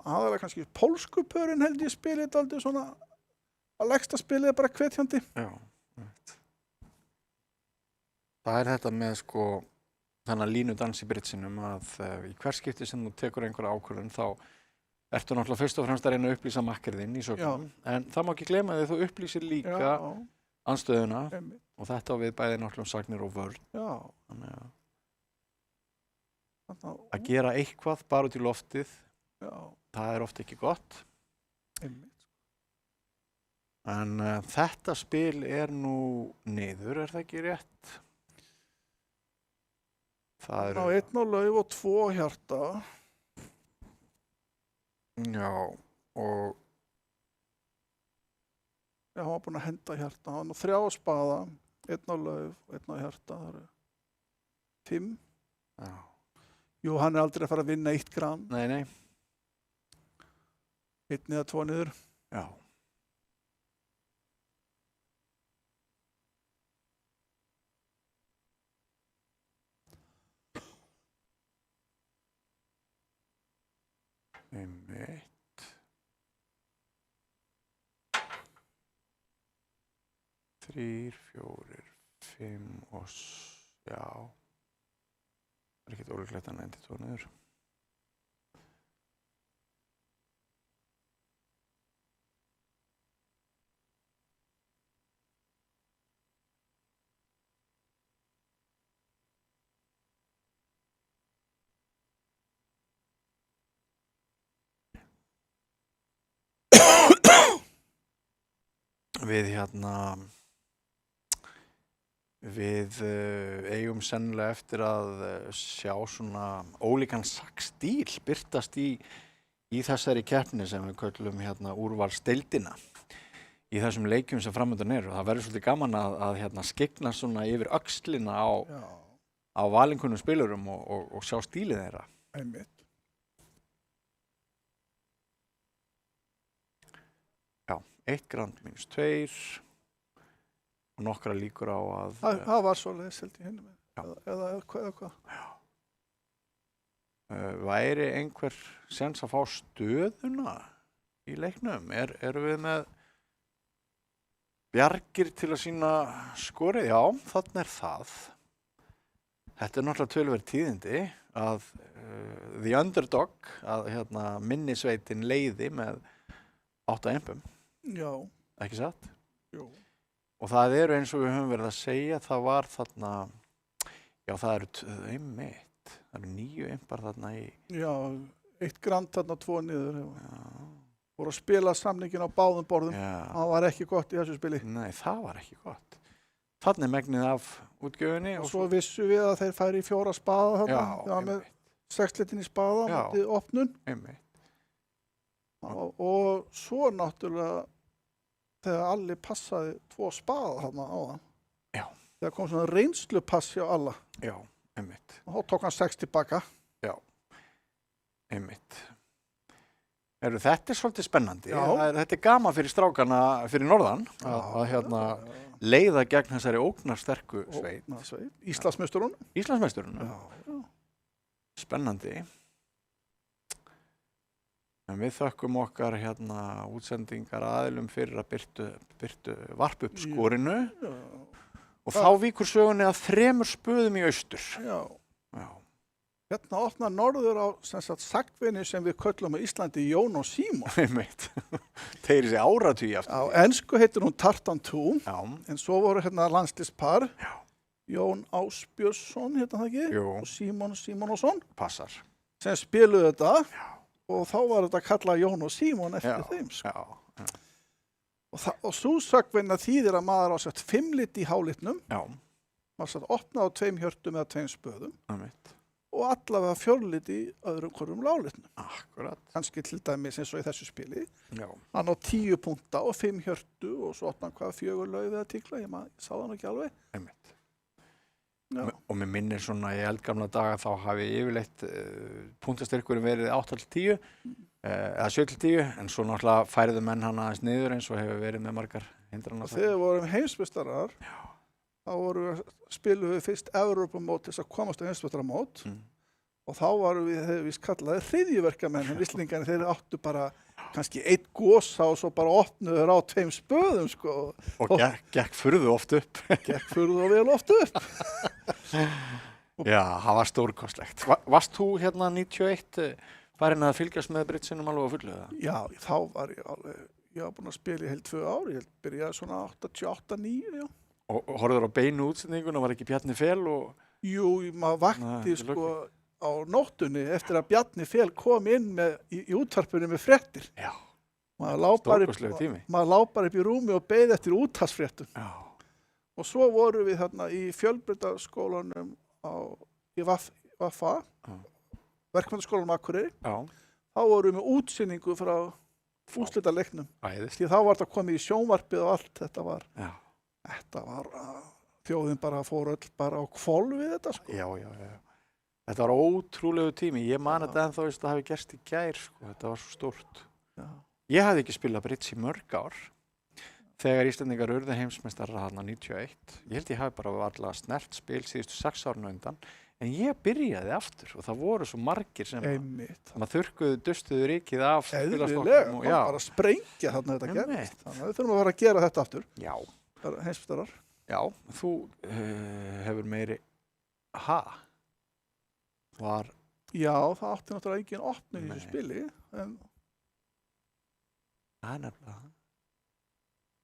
Aðalega kannski pólsku pörin held ég spilið aldrei svona að lægsta spilið bara hvetjandi. Já, það veit. Það þetta með sko þannig línudans í britsinum að í hver skipti sem þú tekur einhverja ákvörðun þá ertu náttúrulega fyrst og fremst að reyna að upplýsa makkerðinn í sögnum. En það má ekki gleyma því þú upplýsir líka anstöðuna og þetta á við bæði náttúrulega sagnir og vörn. Já. Þannig að gera eitthvað bara út í loftið, það oft ekki gott. En þetta spil nú niður, það ekki rétt? Það Ná 1 á Lauf og 2 á Hjarta. Já, og Já, hann var búinn að henda Hjarta. Hann var 3 á Spaða, 1 á Lauf, 1 á Hjarta. Það eru 5. Já. Jú, hann aldrei að fara að vinna 1 grann. Nei. 1 eða 2 niður. Já. Einmitt. 3, 4, 5 og já. Það ekkert ólíklegt að nendi 2 niður. Við eigum sennilega eftir að sjá svona ólíkan sakstíl birtast í þessari keppni sem við köllum úrvalsdeildina í þessum leikjum sem framöndan eru. Það verður svolítið gaman að skygna svona yfir öxlina á valinkunnum spilurum og sjá stílið þeirra. Einmitt. Já, 1 grand mínus 2 og nokkra líkur á að... Það var svoleiðis held ég hinum eða hvað. Já. Væri einhver séns að fá stöðuna í leiknum? Erum við með bjargir til að sýna skorið? Já, þarna það. Þetta náttúrulega töluverð tíðindi að the underdog, að minnisveitin leiði með 8 impum. Já. Ekki satt? Jú. Og það eru eins og við höfum verið að segja, það var þarna, já það eru einmitt, það eru 9 impar þarna í... Já, 1 grand þarna 2 niður. Já. Voru að spila samningin á báðum borðum. Já. Það var ekki gott í þessu spili. Nei, það var ekki gott. Þarna megnið af útgjöfunni. Og svo vissu við að þeir færi í 4 spaða þarna. Já, það var með 6 litin í spaða, með opnun. Einmitt. Og svo náttúrulega þegar Alli passaði 2 spaða þarna á það. Já. Þegar kom svona reynslupass hjá Alla. Já, einmitt. Og þá tók hann 6 tilbaka. Já, einmitt. Þetta svolítið spennandi. Þetta gaman fyrir strákana fyrir norðan að leiða gegn þessari ógnarsterku sveit. Íslandsmeisturunum. Íslandsmeisturunum. Já. Spennandi. En við þökkum okkar útsendingar aðilum fyrir að byrtu varp upp skorinu og þá víkur sögunni að 3 spöðum í austur. Já. Já. Hérna opnar norður á sagvinni sem við köllum á Íslandi Jón og Símon. Einmitt. Þeir þessi áratugi aftur. Á ensku heitir hún Tartan 2, Já. en svo voru hérna landslýspar, Já. Jón Ásbjörnsson, hérna það ekki, Jú. og Símon Símonarson, Passar. sem spiluðu þetta, Já. og þá var þetta kallað Jón og Símon eftir þeim. Sko. Já. Já. Og svo sagvinna þýðir að maður á sett 5 lit í hálitnum, Já. maður satt opnað á 2 hjörtum eða 2 spöðum, Einmitt. og allavega 4 lit í öðrum hvorum lálitnum. Akkurat. Kannski til dæmis eins og í þessu spili. Já. Hann á 10 punta og 5 hjörtu og svo opna hann 4 lauf eða tíkla, ég sá það nú ekki alveg. Einmitt. Já. Og mér minnir svona í eldgamla daga þá hafi yfirleitt punktastyrkurinn verið 8-10 eða 7-10, en svo náttúrulega færðu menn hann aðeins niður eins og hefur verið með margar hindranir. Þegar við vorum heimsmeistarar, þá spilum við fyrst Evrópumót til þess að komast á heimsmeistaramót, og þá varum við, þegar við kallaði hryðjuverkamenn, en Íslendingarnir þeir áttu bara kannski 1 gosa og svo bara opnuður á 2 spöðum, sko. Og gekk furðu oft upp. Gekk furðu og vel oft upp. Já, það var stórkostlegt. Varst þú hérna 91 farin að fylgjast með Britsinum alveg á fullu? Já, þá var ég var búinn að spila í heil 2 ár, ég byrjaði svona 88-9, já. Og horfður á beinu útsendingun og var ekki Bjarni Fel og... Jú, maður vakti sko á nóttunni eftir að Bjarni Fel kom inn í útvarpinu með fréttir. Já, maður lá bara upp í rúmi og beið eftir útvarpsfréttum. Já. Og svo voru við þarna í Fjölbrautaskólanum í VFA, verkmenntaskólanum Akureyri. Já. Þá voru við með útsendingu frá úrslitaleiknum. Æðist. Því þá var þetta komið í sjónvarpið og allt þetta var. Já. Þetta var, þjóðin bara fór öll bara á hvolf við þetta, sko. Já. Þetta var ótrúlegu tími. Ég man þetta ennþá að það hafi gerst í gær, sko. Þetta var svo stórt. Já. Ég hafði ekki spilað Brits í mörg ár þegar Íslendingar urðu heimsmeistarar þarna 91. Ég held ég hafi bara varla snert spil síðustu 6 árinu undan, en ég byrjaði aftur og það voru svo margir sem maður þurrkuðu, dustuðu rykið af spilastokknum. Eðlilega, bara sprengja þarna þetta gerst. Þannig að við þurfum að vera að gera þetta aftur. Já. Heimsmeistarar. Já, þú hefur meiri Já, það átti náttúrulega engin opnun í þessu spili, en það er nefnilega það.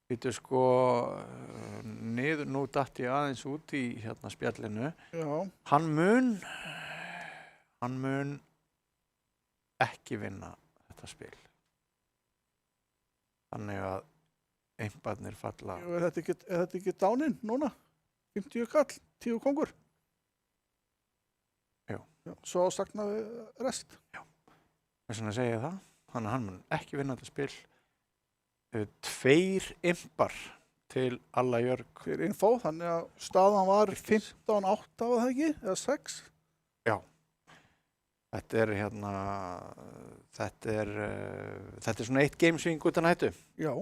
Býtu sko niður, nú datt ég aðeins út í hérna spjallinu. Já. Hann mun ekki vinna þetta spil. Þannig að einbarnir falla. Er þetta ekki dáninn núna? 50 kall, 10 kongur? Já. Svo saknaði rest. Já. Þess vegna segi ég það. Þannig að hann mun ekki vinna þetta spil. 2 imbar til alla Jörg. Fyrir info, þannig að staðan var 15-8 var það ekki, eða 6? Já. Þetta er hérna, þetta er svona 1 gameswing utan hættu. Já.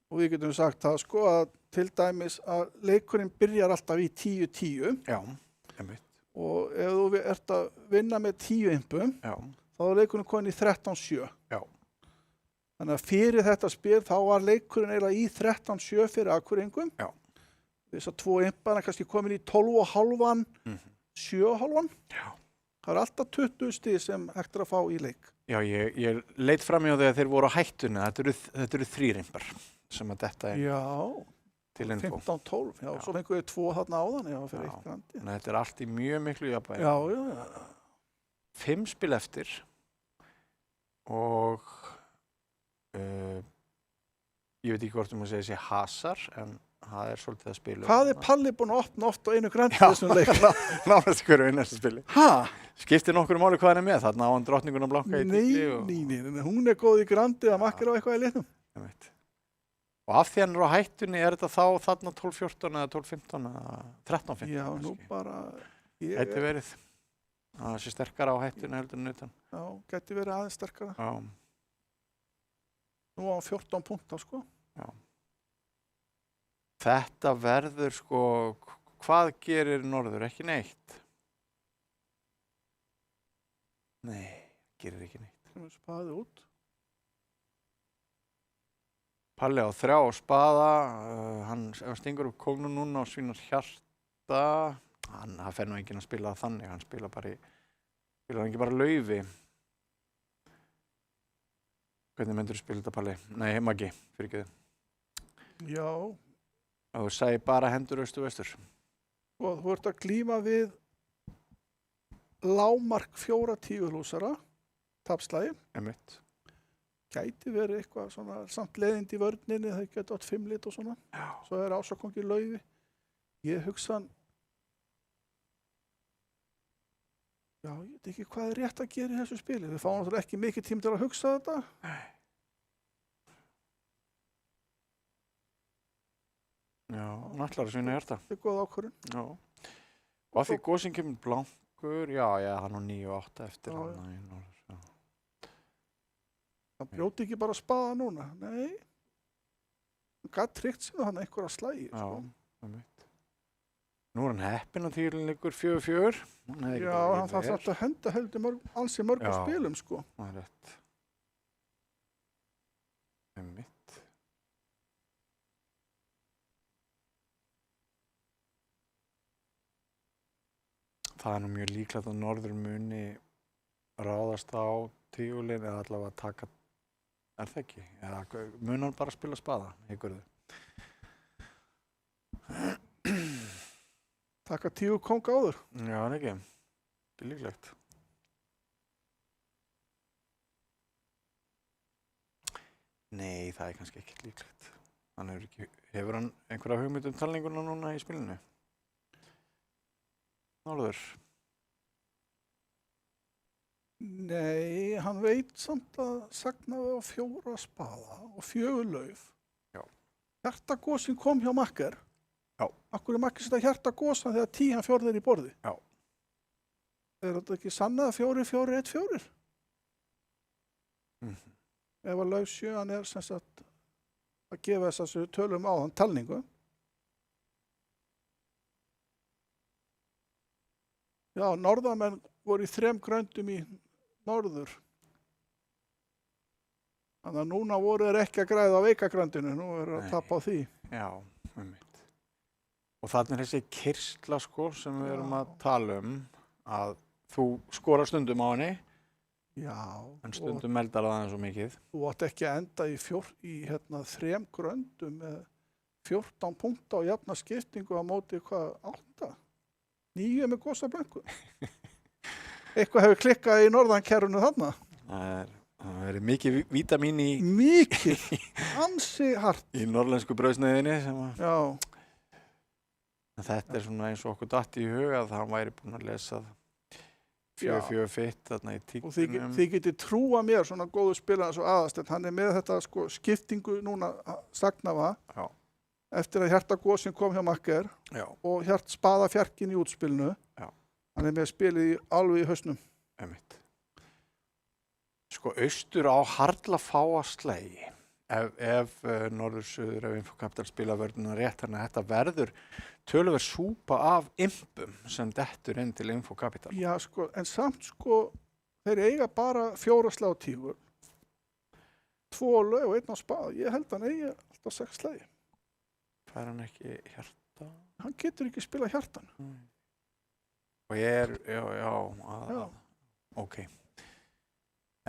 Og við getum sagt það sko að til dæmis að leikurinn byrjar alltaf í 10-10. Já, einmitt. Og ef þú ert að vinna með 10 impum, þá er leikurinn komin í 13-7. Já. Þannig að fyrir þetta spil þá var leikurinn eiginlega í 13-7 fyrir Akureyringum. Já. Þess að 2 impana kannski komin í 12,5, 7,5. Já. Það er alltaf 20 stig sem hægt er að fá í leik. Já, ég leit fram hjá þegar þeir voru á hættunni. Þetta eru 3 impar sem að detta er. Já. Til info. 15-12, já. Svo fengur við 2 þarna áðan, já, fyrir 1 grandi. Þannig að þetta er allt í mjög miklu jafnvægi. Já. 5 spil eftir og ég veit ekki hvort að segja sé hasar, en það er svolítið að spila. Hvað er Palli búinn að opna oft á 1 grandi þessum leik? Nánast hverju einasta spili. Skiptir nokkru máli hvað hann er með þarna á hann drottninguna blanka í tíkli? Nei, hún er góð í grandi að makkar á eitthvað í leiknum. Og af því hann er á hættunni, er þetta þá þarna 12-14 eða 12-15 eða 13-15? Já, nú bara... Gæti verið. Það sé sterkara á hættunni heldur en utan. Já, gæti verið aðeins sterkara. Já. Nú á hann 14 punkta, sko. Já. Þetta verður, sko, hvað gerir Norður? Ekki neitt. Nei, gerir ekki neitt. Spaði út. Palli á 3 spaða, hann stingur upp kóknum núna á sínar hjarta. það fer nú enginn að spila þannig, hann spilar ekki bara laufi. Hvernig myndirðu spila þetta, Palli? Nei, Maggi, fyrirgefðu. Já. Og þú sagði bara hendur austur vestur. Og þú ert að glíma við lágmark 4 tígulhúsara, tapslægi. Einmitt. Gæti verið eitthvað svona samt leiðindi í vörninni, það geti átt 5 lit og svona. Já. Svo Ásakongi laufi. Ég hugsa já, ég veit ekki hvað rétt að gera í þessu spili. Við fáum náttúrulega ekki mikið tím til að hugsa þetta. Nei. Já, hann ætlar að svinna hjarta. Þetta góð ákvörðun. Já. Og að því góðsinn kemur blankur, já, hann á 9 og 8 eftir hann í norður. Já. Það brjóti ekki bara spaða núna. Nei. Hann gat tryggt sig hann einhverja slægi. Já, einmitt. Nú hann heppinn að tílinn liggur 4-4. Já, hann þarf alltaf að henda heldur ansi mörgum spilum, sko. Það rétt. Einmitt. Það nú mjög líklegt að norður muni ráðast á tígulinn eða allavega taka, það ekki? Eða mun hann bara spila spaða, hyggur þau? Taka tíu kónga áður. Já, ekki. Þetta líklegt. Nei, það kannski ekki líklegt. Hefur hann einhverja hugmynd talninguna núna í spilinu? Norður? Nei, hann veit samt að sagna við á 4 spaða og 4 lauf. Já. Hjartagósin kom hjá Makker. Já. Akkur Makker setja hjartagósan þegar 10 fjórðir í borði? Já. Þetta ekki sannað 4-4-1-4? Ef að lauf 7 hann sem sagt að gefa þessu tölum á þann talningu. Já, norðamenn voru í 3 gröndum í norður. Þannig að núna voru þeir ekki að græða á veikagröndinu, nú er að tapa á því. Já, einmitt. Og þannig þessi kyrsla sko sem við erum að tala að þú skorar stundum á henni. Já. En stundum meldar það aðeins svo mikið. Þú átt ekki að enda í 3 gröndum með 14 punkta og jafna skiptingu á móti 8? 9 með gósablöngu. Eitthvað hefur klikkað í norðankerfinu þarna. Það verið mikið vítamín í... Mikið, ansi hart. Í norrlensku brauðsneiðinni sem að... Já. En þetta er svona eins og okkur datt í huga að hann væri búinn að lesa 4-4 fitt þarna í tíknum. Og þið getið trúa mér svona góðu spilar eins og Aðalsteinn. Hann er með þetta sko skiptingu núna sagnafa. Já. Eftir að hjartagósin kom hjá Makker. Já. Og spaða fjarkin í útspilinu. Já. Hann er með spilið alveg í hausnum. Einmitt. Sko austur á harla fáa slægi. Ef norður-suður, ef Infocapital spila vörðuna rétt, þannig að þetta verður töluvert súpa af impum sem dettur inn til Infocapital. Já, sko, en samt sko, þeir eiga bara 4 slá tígur. 2 lauf og 1 á spaða. Ég held að hann eigi alltaf 6 slægi. Fær hann ekki hjarta? Hann getur ekki spila hjartan. Og ég ok.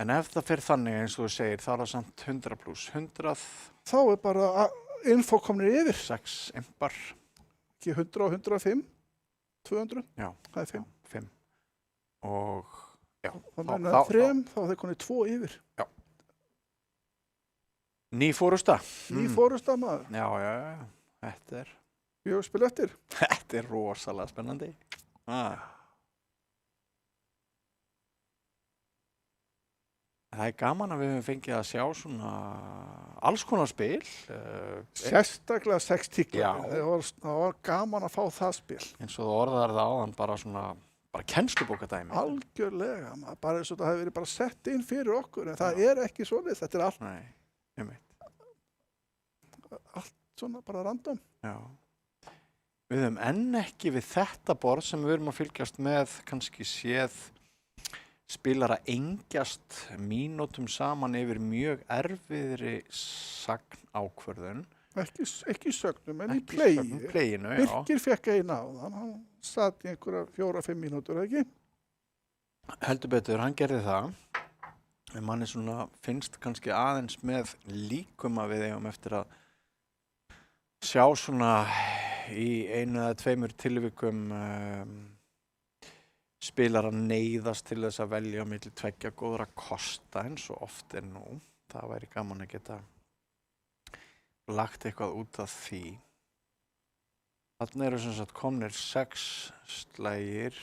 En ef það fer þannig eins og þú segir, þá er það samt 100 pluss 100. Þá er bara info komnir yfir. 6 impar. Ekki 100 og 105, 200. Já. Það er 5. 5. Og, já. Þannig að 3, þá er það konið 2 yfir. Já. Ný fórusta. Ný fórusta maður. Já. Þetta er... 4 spil eftir. Þetta er rosalega spennandi. Það er gaman að við höfum fengið að sjá svona alls konar spil. Sérstaklega 6 tíklar. Það var gaman að fá það spil. Eins og þú orðar það áðan bara kennslubókadæmi. Algjörlega. Bara eins og það hefur verið bara sett inn fyrir okkur. En það er ekki svoleiðis. Þetta er allt. Nei, einmitt. Allt svona bara random. Já. Við höfum enn ekki við þetta borð sem við erum að fylgjast með kannski séð spilar að engjast mínútum saman yfir mjög erfiðri sagnákvörðun Ekki í sögnum, en í Ekki play. sögnum, playinu, já. Birkir fekk eina á þann, hann satt í einhverja 4-5 mínútur, ekki? Heldur betur, hann gerði það. En manni svona finnst kannski aðeins með líkum að við eigum eftir að sjá svona í einu eða tveimur tilvikum spilar að neyðast til þess að velja milli tveggja góðra kosta eins og oft er nú. Það væri gaman að geta lagt eitthvað út af því. Þarna eru sem sagt komnir 6 slagir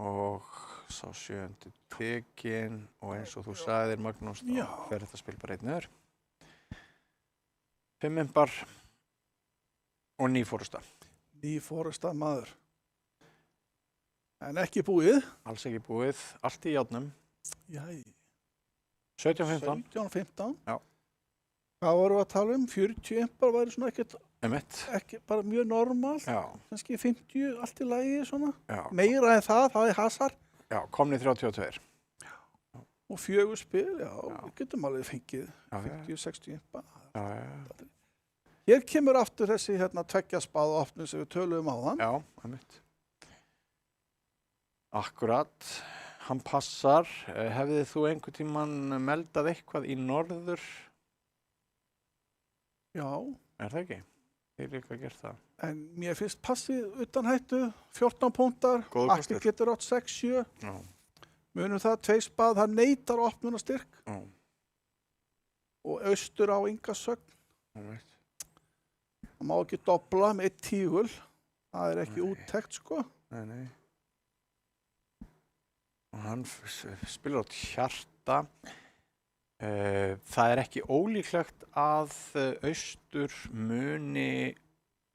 og sá 7. tekinn og eins og þú sagðir, Magnús, þá fer þetta spil bara einn niður. 5 imbar og nýfórusta. Nýfórusta maður. En ekki búið. Alls ekki búið. Allt í járnum. Jæ. 17-15. 17-15. Já. Hvað vorum við að tala um? 40 imbar væri svona ekki bara mjög normalt. Já. Kannski 50, allt í lagi svona. Já. Meira en það er hasar. Já, komni 32. Og 4 spil, við getum alveg fengið 50-60 imbar. Já. Hér kemur aftur þessi tveggja spaðaopnum sem við töluðum á þann. Já, einmitt. Akkurat, hann passar. Hefðið þú einhvern tímann meldað eitthvað í norður? Já. Er það ekki? Þeir líka gert það. En mér finnst passið utan hættu, 14 punktar, Akki getur átt 6-7. Já. Munum það, 2 spað, það neitar opnunarstyrk. Já. Og austur á Ingasögn. Einmitt. Það má ekki dobla með 1 tígul. Það er ekki úttekt, sko. Nei. Og hann spilar á hjarta. Það er ekki ólíklegt að austur muni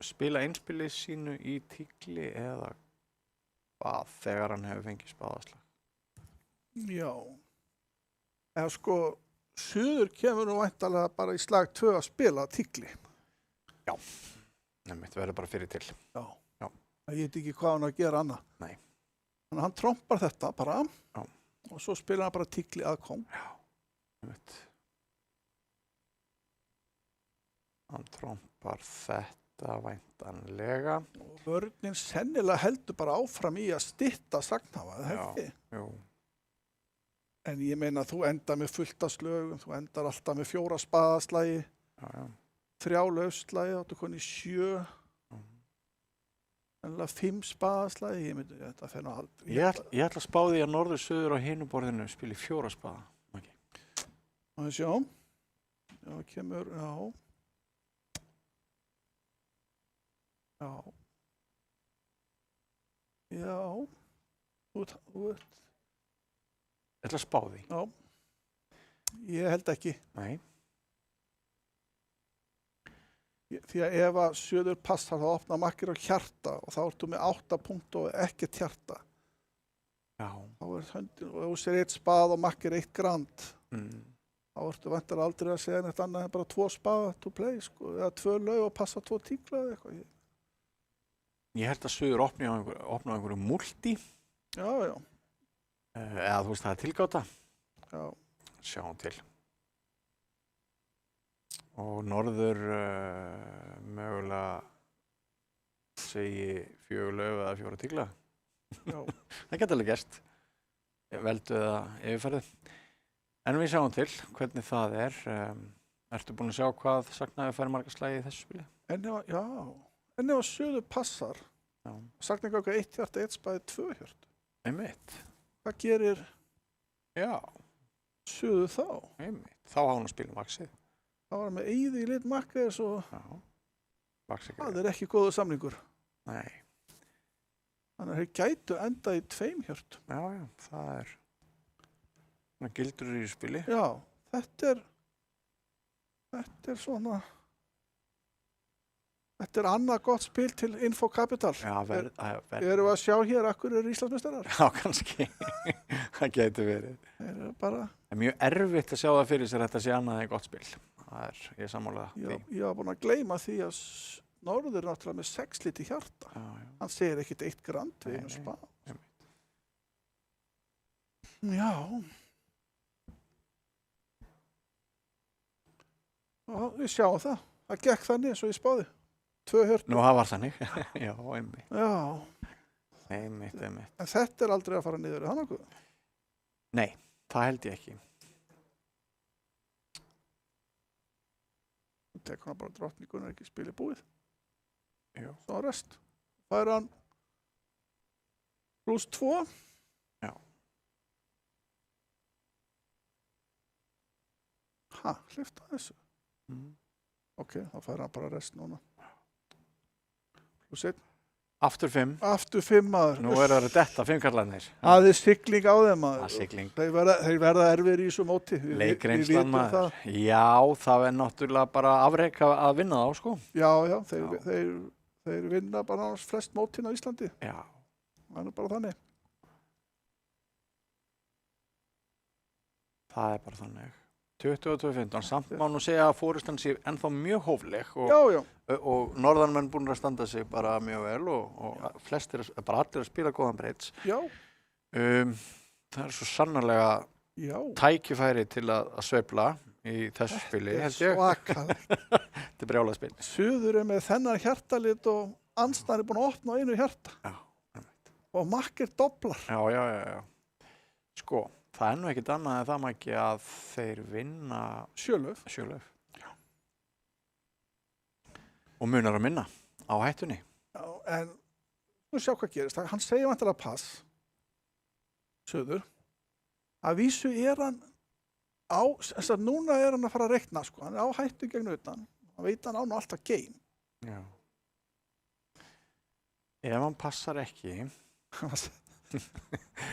spila einspilið sínu í tígli eða hvað þegar hann hefur fengið spaðaslag. Já. Eða sko, suður kemur nú væntanlega bara í slag 2 að spila tígli. Já, nefnitt verður bara fyrir til. Já. Það veit ekki hvað hann að gera annað. Nei. Þannig að hann trompar þetta bara. Já. Og svo spilar hann bara tígli að kóng. Já, nefnitt. Hann trompar þetta væntanlega. Og vörnin sennilega heldur bara áfram í að stytta sagnhafa, það ekki? Jú. En ég meina þú endar með fullt af slögum, þú endar alltaf með 4 spaðaslagi. Já. 3 laufslagi, áttu koni 7. Ennilega 5 spaðaslagi, ég myndi, þetta fer nú aldrei. Ég ætla að spá því að norður, suður og hinu borðinu spili 4 spaða. Og sjá. Já, kemur, já. Já. Já. Þú ert. Ég ætla að spá því. Já. Ég held ekki. Nei. Því að ef að söður passar þá opna makkir á hjarta og þá ertu með 8 punkt og ekkert hjarta. Já. Þá er höndin og ef þú sér 1 spað og makkir 1 grand. Þá ertu vantar aldrei að segja neitt annað en bara 2 spaða to play, sko. Eða 2 laug og passa 2 tíkla eða eitthvað. Ég held að söður opna á einhverju multi. Já, já. Eða þú veist það er tilgáta. Já. Sjáum til. Og norður mögulega segi 4 laug eða 4 tíkla. Já. Það geta alveg gerst. Veldu eða yfirferði. En við sjáum til hvernig það er. Ertu búin að sjá hvað sagnaði færi marga slagi í þessu spili? En ef söður passar, sagnaði ganga 1 hjarta, 1 spaði 2 hjarta. Einmitt. Hvað gerir söður þá? Einmitt. Þá hafa hann að spila vaxið. Það var með eyði í lit makka svo það er ekki góður samlingur. Nei. Þannig að þeir gætu enda í 2 hjörtum. Já, það er gildur í spili. Já, þetta er svona þetta er annað gott spil til Info Capital. Já, erum við að sjá hér akkur eru Íslandsmeistarar? Já, kannski. Það getur verið. Það er mjög erfitt að sjá það fyrir sér að þetta sé annað en gott spil. Ég er sammála því. Ég var búin að gleyma því að norður er náttúrulega með 6 liti hjarta. Já. Hann segir ekkert 1 grand við einu spað. Já. og við sjáum það. Það gekk þannig eins og ég spáði. 2 hjörtu. Nú, það var þannig. Já, einmitt. Já. Einmitt. En þetta aldrei að fara niður, er það nokkuð? Nei, það held ég ekki. Tekur hann bara drottningun ekki spili búið. Jú. Svo rest. Það er hann +2. Já. Hlifta þessu. Ok, þá fær hann bara rest núna. +1. Aftur 5. Aftur 5 maður. Nú er það detta 5 kallarnir. Aðeins sigling á þeim maður. Það sigling. Þeir verða erfir í þessu móti. Leikreynslan maður. Já, það er náttúrulega bara afrek að vinna þá, sko. Já, þeir vinna bara flest mótin á Íslandi. Já. Það er bara þannig. Það er bara þannig. 22-15, samt má nú segja að fórustan sé ennþá mjög hófleg og norðanmenn búin að standa sig bara mjög vel og flestir, bara allir að spila góðan breyts. Já. Það er svo sannarlega tækifæri til að sveifla í þessu spili, held ég. Svakalegt. Þetta er brjálað spil. Suður með þennan hjartalit og andstæðan búin að opna á einu hjarta. Já. Og makkir doblar. Já. Sko. Það er nú ekkert annað en það ekki að þeir vinna Sjölauf. Já. Og munar að minna á hættunni. Já, en nú sjá hvað gerist. Hann segir vantilega pass, Suður. Að vísu er hann á, þess að núna er hann að fara að reikna, sko. Hann er á hættu gegn utan. Hann veit hann á nú alltaf game. Já. Ef hann passar ekki...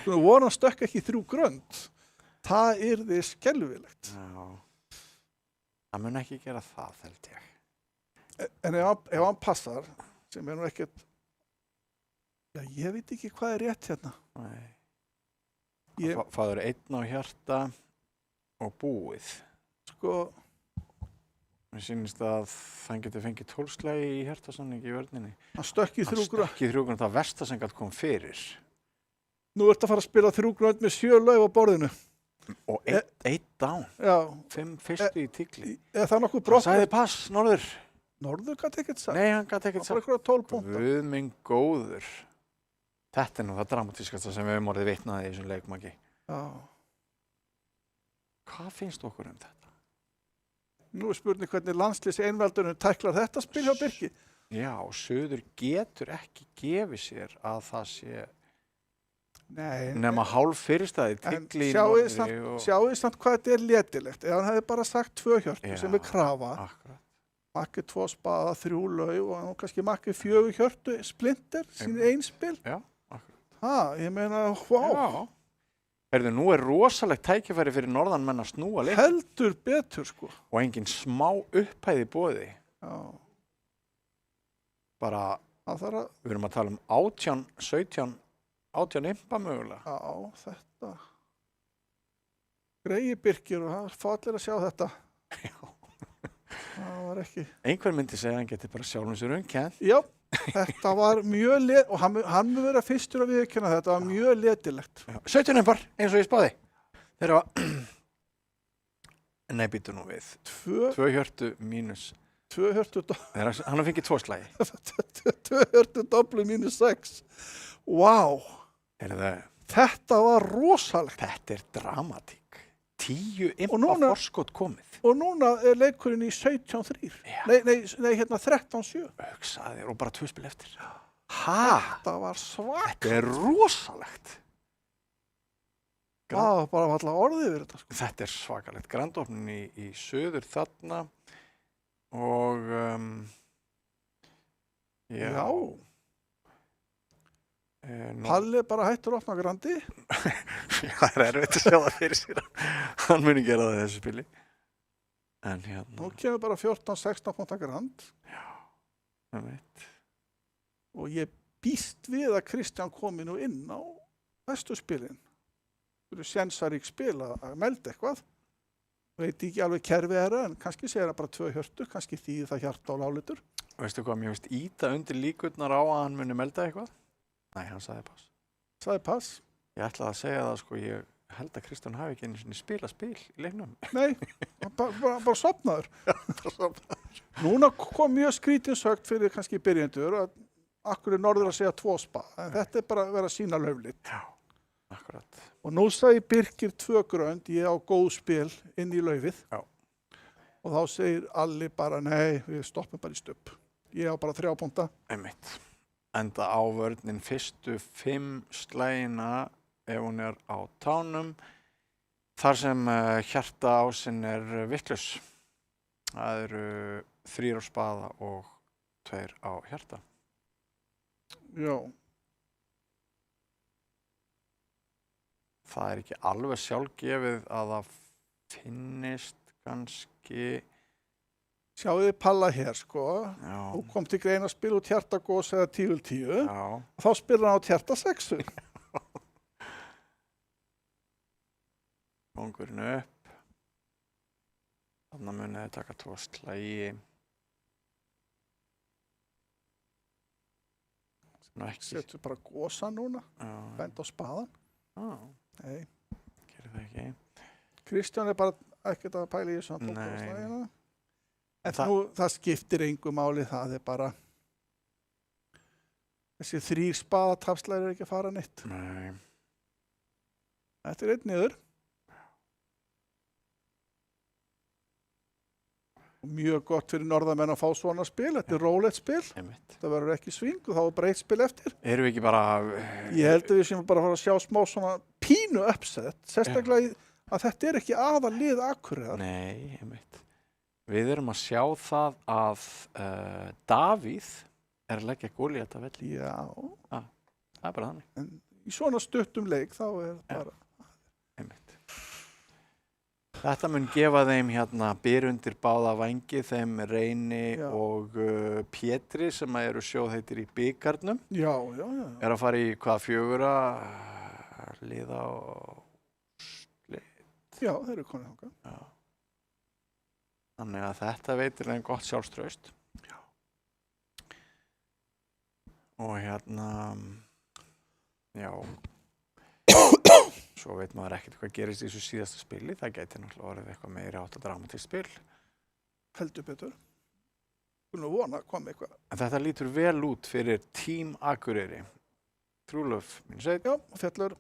Þú voru að stökka ekki 3 grönd. Það yrði skelfilegt. Já. Það mun ekki gera það, held ég. En ef hann passar, sem er nú ekkert... Já, ég veit ekki hvað er rétt hérna. Nei. Fáður 1 á hjarta og búið. Sko... Mér sýnist að hann getur fengið 12 slagi í hjartasamningi í vörninni. Hann stökk í 3 grönd. Hann stökk í 3 grönd, það versta sem gæti kom fyrir. Nú ertu að fara að spila 3 grönd með 7 lauf á borðinu. Og 1 down. Já. 5 fyrstu í tigli. Það er nokkuð brott. Hann sagði pass, Norður. Norður gæti ekkert sagt. Nei, hann gæti ekkert sagt. Það var eitthvað 12 punktar. Guð minn góður. Þetta er nú það dramatískasta sem við höfum orðið vitnaði í þessum leikmaki. Já. Hvað finnst okkur um þetta? Nú er spurning hvernig landslýs einveldunum tæklar þetta spil hjá Birki. Já, Suður getur ekki gefið sér að það sé... Nei, nema hálf fyrirstæði, tigli í norðri og... Sjáu samt hvað þetta er létilegt. Ef hann hefði bara sagt 2 hjörtu sem er krafa. Akkurat. Makki 2 spaða, 3 lauf og kannski makki 4 hjörtu splinter, sín einspil. Já, akkurat. Ég meina, wow. Já. Heyrðu, nú er rosalegt tækifæri fyrir norðanmenn að snúa leik. Heldur betur, sko. Og engin smá upphæði boði. Já. Bara, við erum að tala um 18, 17, 18 impa mögulega. Já, þetta. Greiði Birkir og það fá allir að sjá þetta. Já. Það var ekki. Einhver myndi segja að hann geti bara sjálfum sér umkennt. Já, þetta var mjög og hann mun vera fyrstur að viðurkenna þetta. Þetta var mjög letilegt. 17 impar, eins og ég spáði. Þeir hafa... Nei, býtu nú við. 2 hjörtu mínus... 2 hjörtu... Hann har fengið 2 slagi. 2 hjörtu doblu mínus 6. Vá. Þetta var rosalegt. Þetta er dramatík. 10 impa forskot komið. Og núna er leikurinn í 17-3. Nei, hérna 13-7. Hugsaði og bara 2 spil eftir. Þetta var svakt. Þetta er rosalegt. Það var bara alltaf orðið yfir þetta. Sko. Þetta er svakalegt. Grandopnin í Suður þarna og já. Palli bara hættur að opna grandi. Það er erfitt að sjá það fyrir sér. Hann muni gera það í þessu spili. En hérna... Nú kemur bara 14-16 punktar grand. Já, það veit. Og ég býst við að Kristján komi nú inn á næstu spilin. Það eru sjensarík spil að melda eitthvað. Veit ekki alveg kerfið er en kannski segir það bara 2 hjörtu, kannski þýðir það hjarta á lálitur. Veistu hvað, mér finnst íta undir líkurnar á að hann muni melda eitthvað? Nei, hann sagði pass. Sagði pass? Ég ætlaði að segja það, sko, held að Kristján hafi ekki einu sinni spilað spil í leiknum. Nei, bara sofnaður. Núna kom mjög skrítin sögt fyrir kannski byrjendur að akkur norður að segja 2 spa, en þetta bara að vera að sýna löflit. Já, akkurat. Og nú sagði Birkir 2 grönd, ég á góð spil inn í laufið. Já. Og þá segir Alli bara, nei, við stoppum bara í stubb. Ég á bara 3 punkta. Einmitt. Enda ávörnin fyrstu 5 slægina ef hún á tánum, þar sem hjartaásinn vitlaus. Það eru 3 á spaða og 2 á hjarta. Já. Það ekki alveg sjálfgefið að það finnist kannski. Sjáðu þið Palla hér, sko. Já. Þú kom til greina að spila út hjartagós eða 10-10. Já. Þá spilar hann á hjarta 6. Kóngurinn upp. Þannig munið þið taka 2 slagi. Setur bara gósa núna. Bend á spaðan. Já. Nei. Gerir það ekki. Kristján bara ekkert að pæla í þessu. Nei. En það skiptir engu máli, það bara þessi 3 spaðatafslæri ekki að fara neitt. Nei. Þetta 1 niður. Og mjög gott fyrir norðamenn að fá svona spil. Þetta rólegt spil. Einmitt. Það verður ekki sving og þá bara 1 spil eftir. Erum við ekki bara... Ég held að við séum bara að fara að sjá smá svona pínu uppsett. Sérstaklega að þetta ekki aðal lið Akureyrar. Nei, einmitt. Við erum að sjá það að Davíð að leggja Gólíat að velli. Já. Það bara þannig. En í svona stuttum leik þá bara... Einmitt. Þetta mun gefa þeim byr undir báða vængi, þeim Reyni og Pétri sem eru sjóðheitir í bikarnum. Já. Að fara í hvað 4 liða og slit. Já, þeir eru konið þangað. Já. Þannig að þetta veitir þeim gott sjálfstraust. Já. Og já. Svo veit maður ekkert hvað gerist í þessu síðasta spili. Það gæti náttúrulega orðið eitthvað meiri átt að dramatískt spil. Heldur betur. Skulum vona að koma eitthvað. En þetta lítur vel út fyrir Tím Akureyri. Trúlöf, minn sveit. Já, Fellur.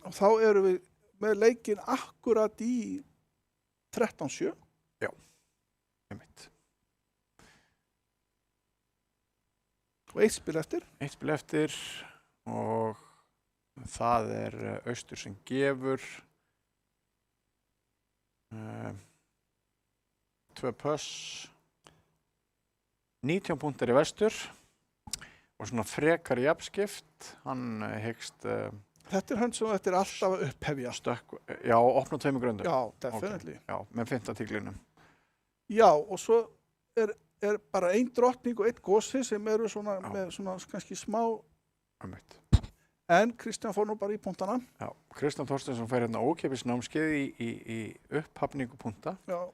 Og þá erum við með leikinn akkurat í 13-7. Já, einmitt. Og 1 spil eftir. 1 spil eftir og það Austur sem gefur. 2 pöss. 19 punktar í Vestur og svona frekar jafnskipt. Hann hyggst... Þetta hönd sem þetta alltaf að upphefja. Já, opna 2 gröndum. Já, definitely. Okay. Já, með 5. tíglinum. Já, og svo bara 1 drottning og 1 gósi sem eru svona með svona kannski smá... Einmitt. En Kristján fór nú bara í punktana. Já, Kristján Þorsteinsson fær ókeypis námskeið í upphafningu punta. Já.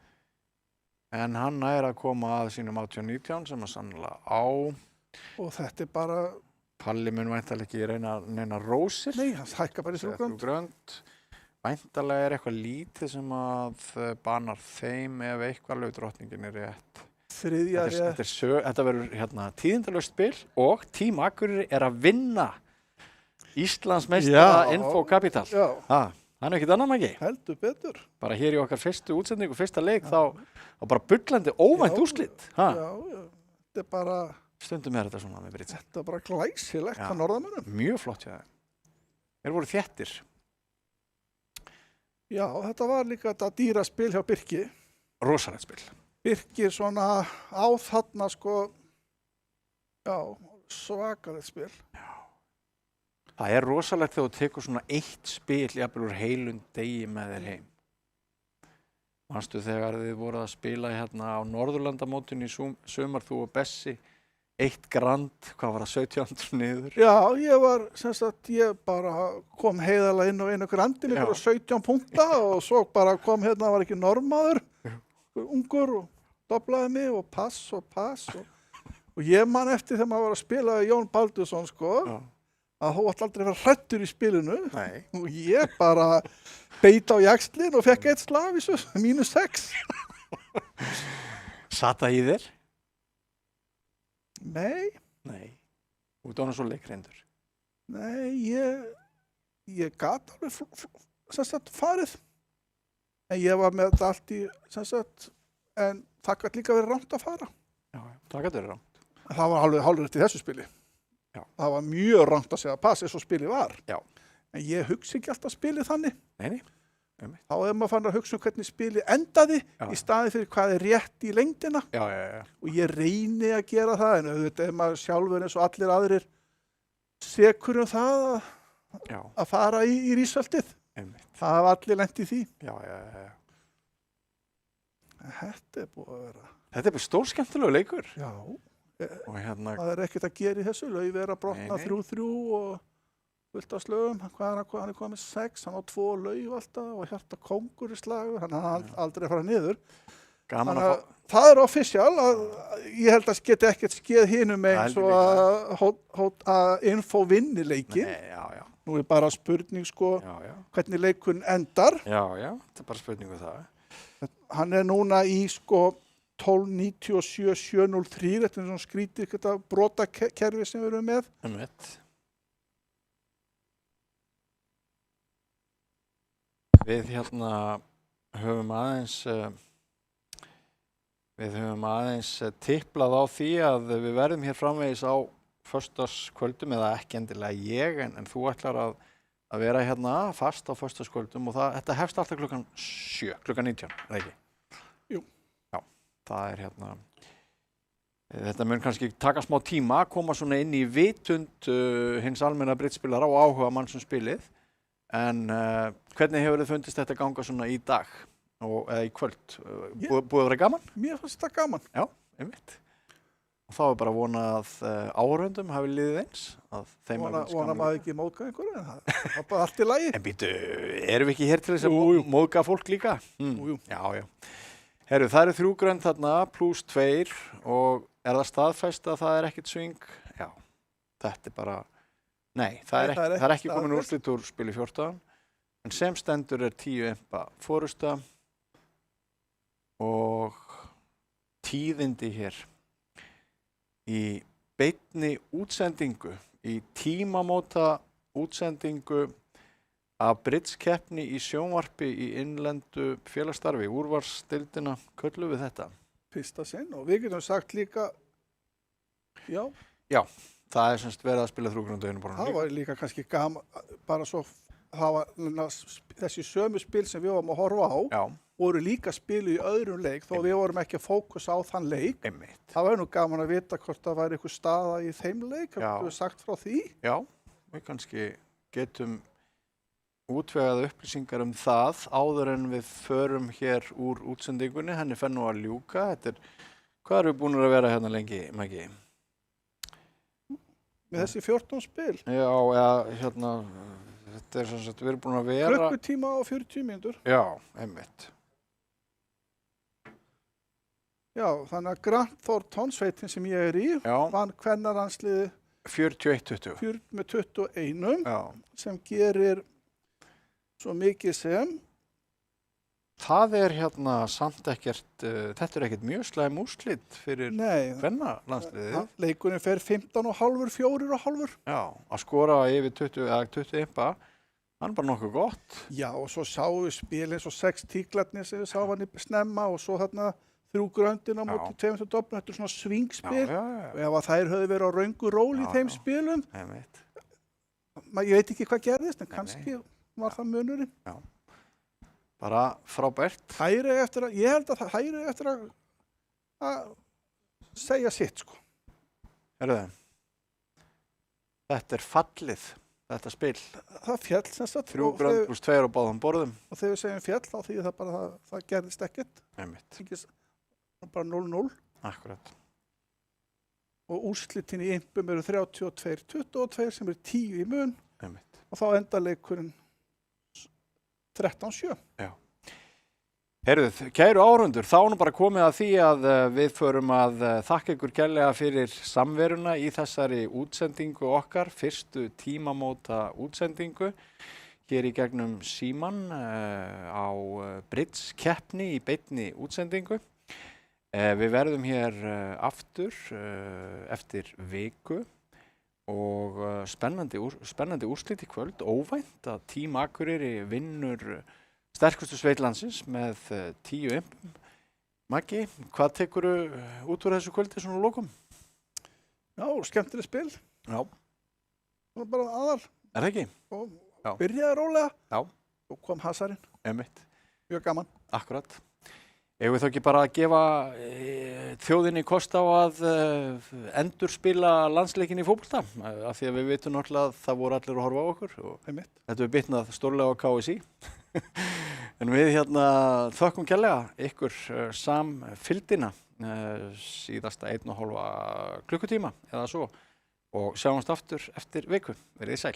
En hann að koma að sínum 18-19 sem sannlega á. Og þetta bara... Palli mun væntanlega ekki reyna neina rósir. Nei, hann hækkar bara í 3 grönd. Væntanlega eitthvað lítið sem að banar þeim ef eitthvað laugdrottningin rétt. Þriðja rétt. Þetta verður tíðindalaust spil og Tím Akureyri að vinna Íslandsmeistara Info Capital. Já. Það ekkert annað mæki. Heldur betur. Bara hér í okkar fyrstu útsendingu, fyrsta leik, þá bara bullandi óvænt úrslit. Já. Þetta bara... Stundum þetta svona með Brits. Þetta bara glæsilegt á norðamönnum. Mjög flott hjá þeim. Þeir voru þéttir. Já, þetta var líka þetta dýra spil hjá Birki. Rosalegt spil. Birkir svona á þarna svakalegt spil. Já. Það rosalegt þegar þú tekur svona 1 spil jafnvel úr heilum degi með þér heim. Manstu þegar þið voruð að spila á Norðurlandamótinu í sumar, þú og Bessi, 1 grand, hvað var það, 1700 niður? Já, ég bara kom heiðalega inn á 1 grandin, ykkur 17 punkta og svo bara kom var ekki normaður, ungur og doblaði mig og pass. Og ég man eftir þegar maður var að spila Jón Baldursson, að þú ætti aldrei að vera hrættur í spilinu. Nei. Og ég bara beit á jaxlinn og fekk eitt slag í -6. Satt það í þér? Nei, Nei. Þú ert orðinn svo leikreindur. nei, ég gat alveg sem sagt farið. En ég var með þetta allt í, sem sagt, en það gat líka verið rangt að fara. Já, það getur verið rangt. En það var alveg hálfrétt í þessu spili. Já. Það var mjög rangt að segja pass eins og spilið var. Já. En ég hugsi ekki alltaf spilið þannig. Nei. Þá er maður fann að hugsa hvernig spilið endaði í staði fyrir hvað er rétt í lengdina. Já. Og ég reyni að gera það, en auðvitað er maður sjálfur eins og allir aðrir sekur það að fara í rísveldið. Það hafa allir lent í því. Já. Þetta er búið að vera. Þetta er bara stórskemmtilegu leikur. Já. Og hérna. Það er ekkert að gera í þessu. Lauf er að brotna 3-3 og fullt af slögum. Hann er komið 6, hann á 2 lauf alltaf og hjarta kóngur í slagur. Hann aldrei fara niður. Gaman að fá. Það er official. Ég held að geti ekkert skeið hinum eins og að info vinni leikin. Já. Nú er bara spurning sko hvernig leikun endar. Já, þetta er bara spurningu það. Hann er núna í sko 12.97.703, þetta er svona skrítið þetta brotakerfi sem við erum með. Við höfum aðeins tiplað á því að við verðum hér framvegis á föstudagskvöldum, eða ekki endilega ég, en þú ætlar að vera hérna fast á föstudagskvöldum og þetta hefst alltaf klukkan 7, klukkan 19, eða ekki? Jú. Já, það er þetta mun kannski taka smá tíma að koma svona inn í vitund hins almenna bridgespilara og áhuga mann sem spilið, en hvernig hefur þið fundist þetta ganga svona í dag eða í kvöld? Búið að vera gaman? Mér fannst þetta gaman. Já, einmitt. Og þá er bara að vona að áhorfendum hafi liðið eins. Vona maður ekki móðga einhverju, en það er bara allt í lagi. En býtu, erum við ekki hér til þess að móðga fólk líka? Jú. Já. Herru, það eru 3 grönd þarna, pluss 2 og er það staðfest að það er ekkert sving? Já, þetta er bara, nei, það er ekki komin úrslit úr spili 14, en sem stendur er 10 impa forusta og tíðindi hér. Í beinni útsendingu, í tímamóta útsendingu af bridgekeppni í sjónvarpi í innlendu félagsstarfi, úrvalsdeildina, köllum við þetta? Fyrsta sinn og við getum sagt líka, já. Já, það er semst verið að spila 3 grundu einu. Það var líka kannski gaman, bara svo, það var þessi sömu spil sem við varum að horfa á, voru líka spilu í öðrum leik, þó við vorum ekki að fókusa á þann leik. Það var nú gaman að vita hvort það væri eitthvað staða í þeim leik, hefur við sagt frá því? Já, við kannski getum útvegað upplýsingar það áður en við förum hér úr útsendingunni, henni fer nú að ljúka. Hvað eru búin að vera hérna lengi, Maggi? Með þessi 14 spil? Já, þetta er svona að við erum búin að vera... Klukkutíma og 40 mínútur. Já, einmitt. Já, þannig að Grant Thornton, sveitin sem ég er í, vann kvennalandsliði 41-20. Með 21, sem gerir svo mikið sem. Það er samt ekkert, þetta er ekkert mjög slæm úrslit fyrir kvennalandsliðið. Leikurinn fer 15,5, 4,5. Já, að skora yfir 20 impa, hann er bara nokkuð gott. Já, og svo sáum við spil eins og 6 tíklarnir sem við sáum hann snemma og svo 3 gröndin á móti 2 doppum, þetta er svona svingspil. Og ef að þær höfðu verið á röngu ról í þeim spilum, ég veit ekki hvað gerðist, en kannski var það munurinn. Já, bara frábært. Ég held að það hæri eftir að segja sitt, sko. Heyrðu, þetta er fallið, þetta spil. Það fjall, sem sagt. 3 grönd pluss 2 á báðum borðum. Og þegar við segjum fjall, þá þýðir það bara að það gerðist ekkert. Einmitt. Bara 0-0. Akkurat. Og úrslitin í impum eru 32-22 sem eru 10 í mun. Einmitt. Og þá enda leikurinn 13-7. Já. Heyrðuð, kæru áhorfendur, þá er nú bara komið að því að við förum að þakka ykkur kærlega fyrir samveruna í þessari útsendingu okkar, fyrstu tímamóta útsendingu, hér í gegnum Símann á Bridge-keppni í beinni útsendingu. Við verðum hér aftur eftir viku og spennandi úrslit í kvöld, óvænt að Team Akureyri vinnur sterkustu sveit landsins með 10 impum. Maggi, hvað tekurðu út úr þessu kvöldi svona lokum? Já, skemmtileg spil. Já. Það var bara aðal. Er það ekki? Og byrjaði rólega. Já. Og kom hasarinn. Einmitt. Mjög gaman. Akkurat. Eigum við þá ekki bara að gefa þjóðinni kost á að endurspila landsleikinn í fótbolta? Af því að við vitum náttúrulega að það voru allir að horfa á okkur. Einmitt. Þetta er bitnað stórlega á KSÍ. En við þökkum kærlega ykkur samfylgdina síðasta 1,5 klukkutíma eða svo og sjáumst aftur eftir viku. Verið sæl.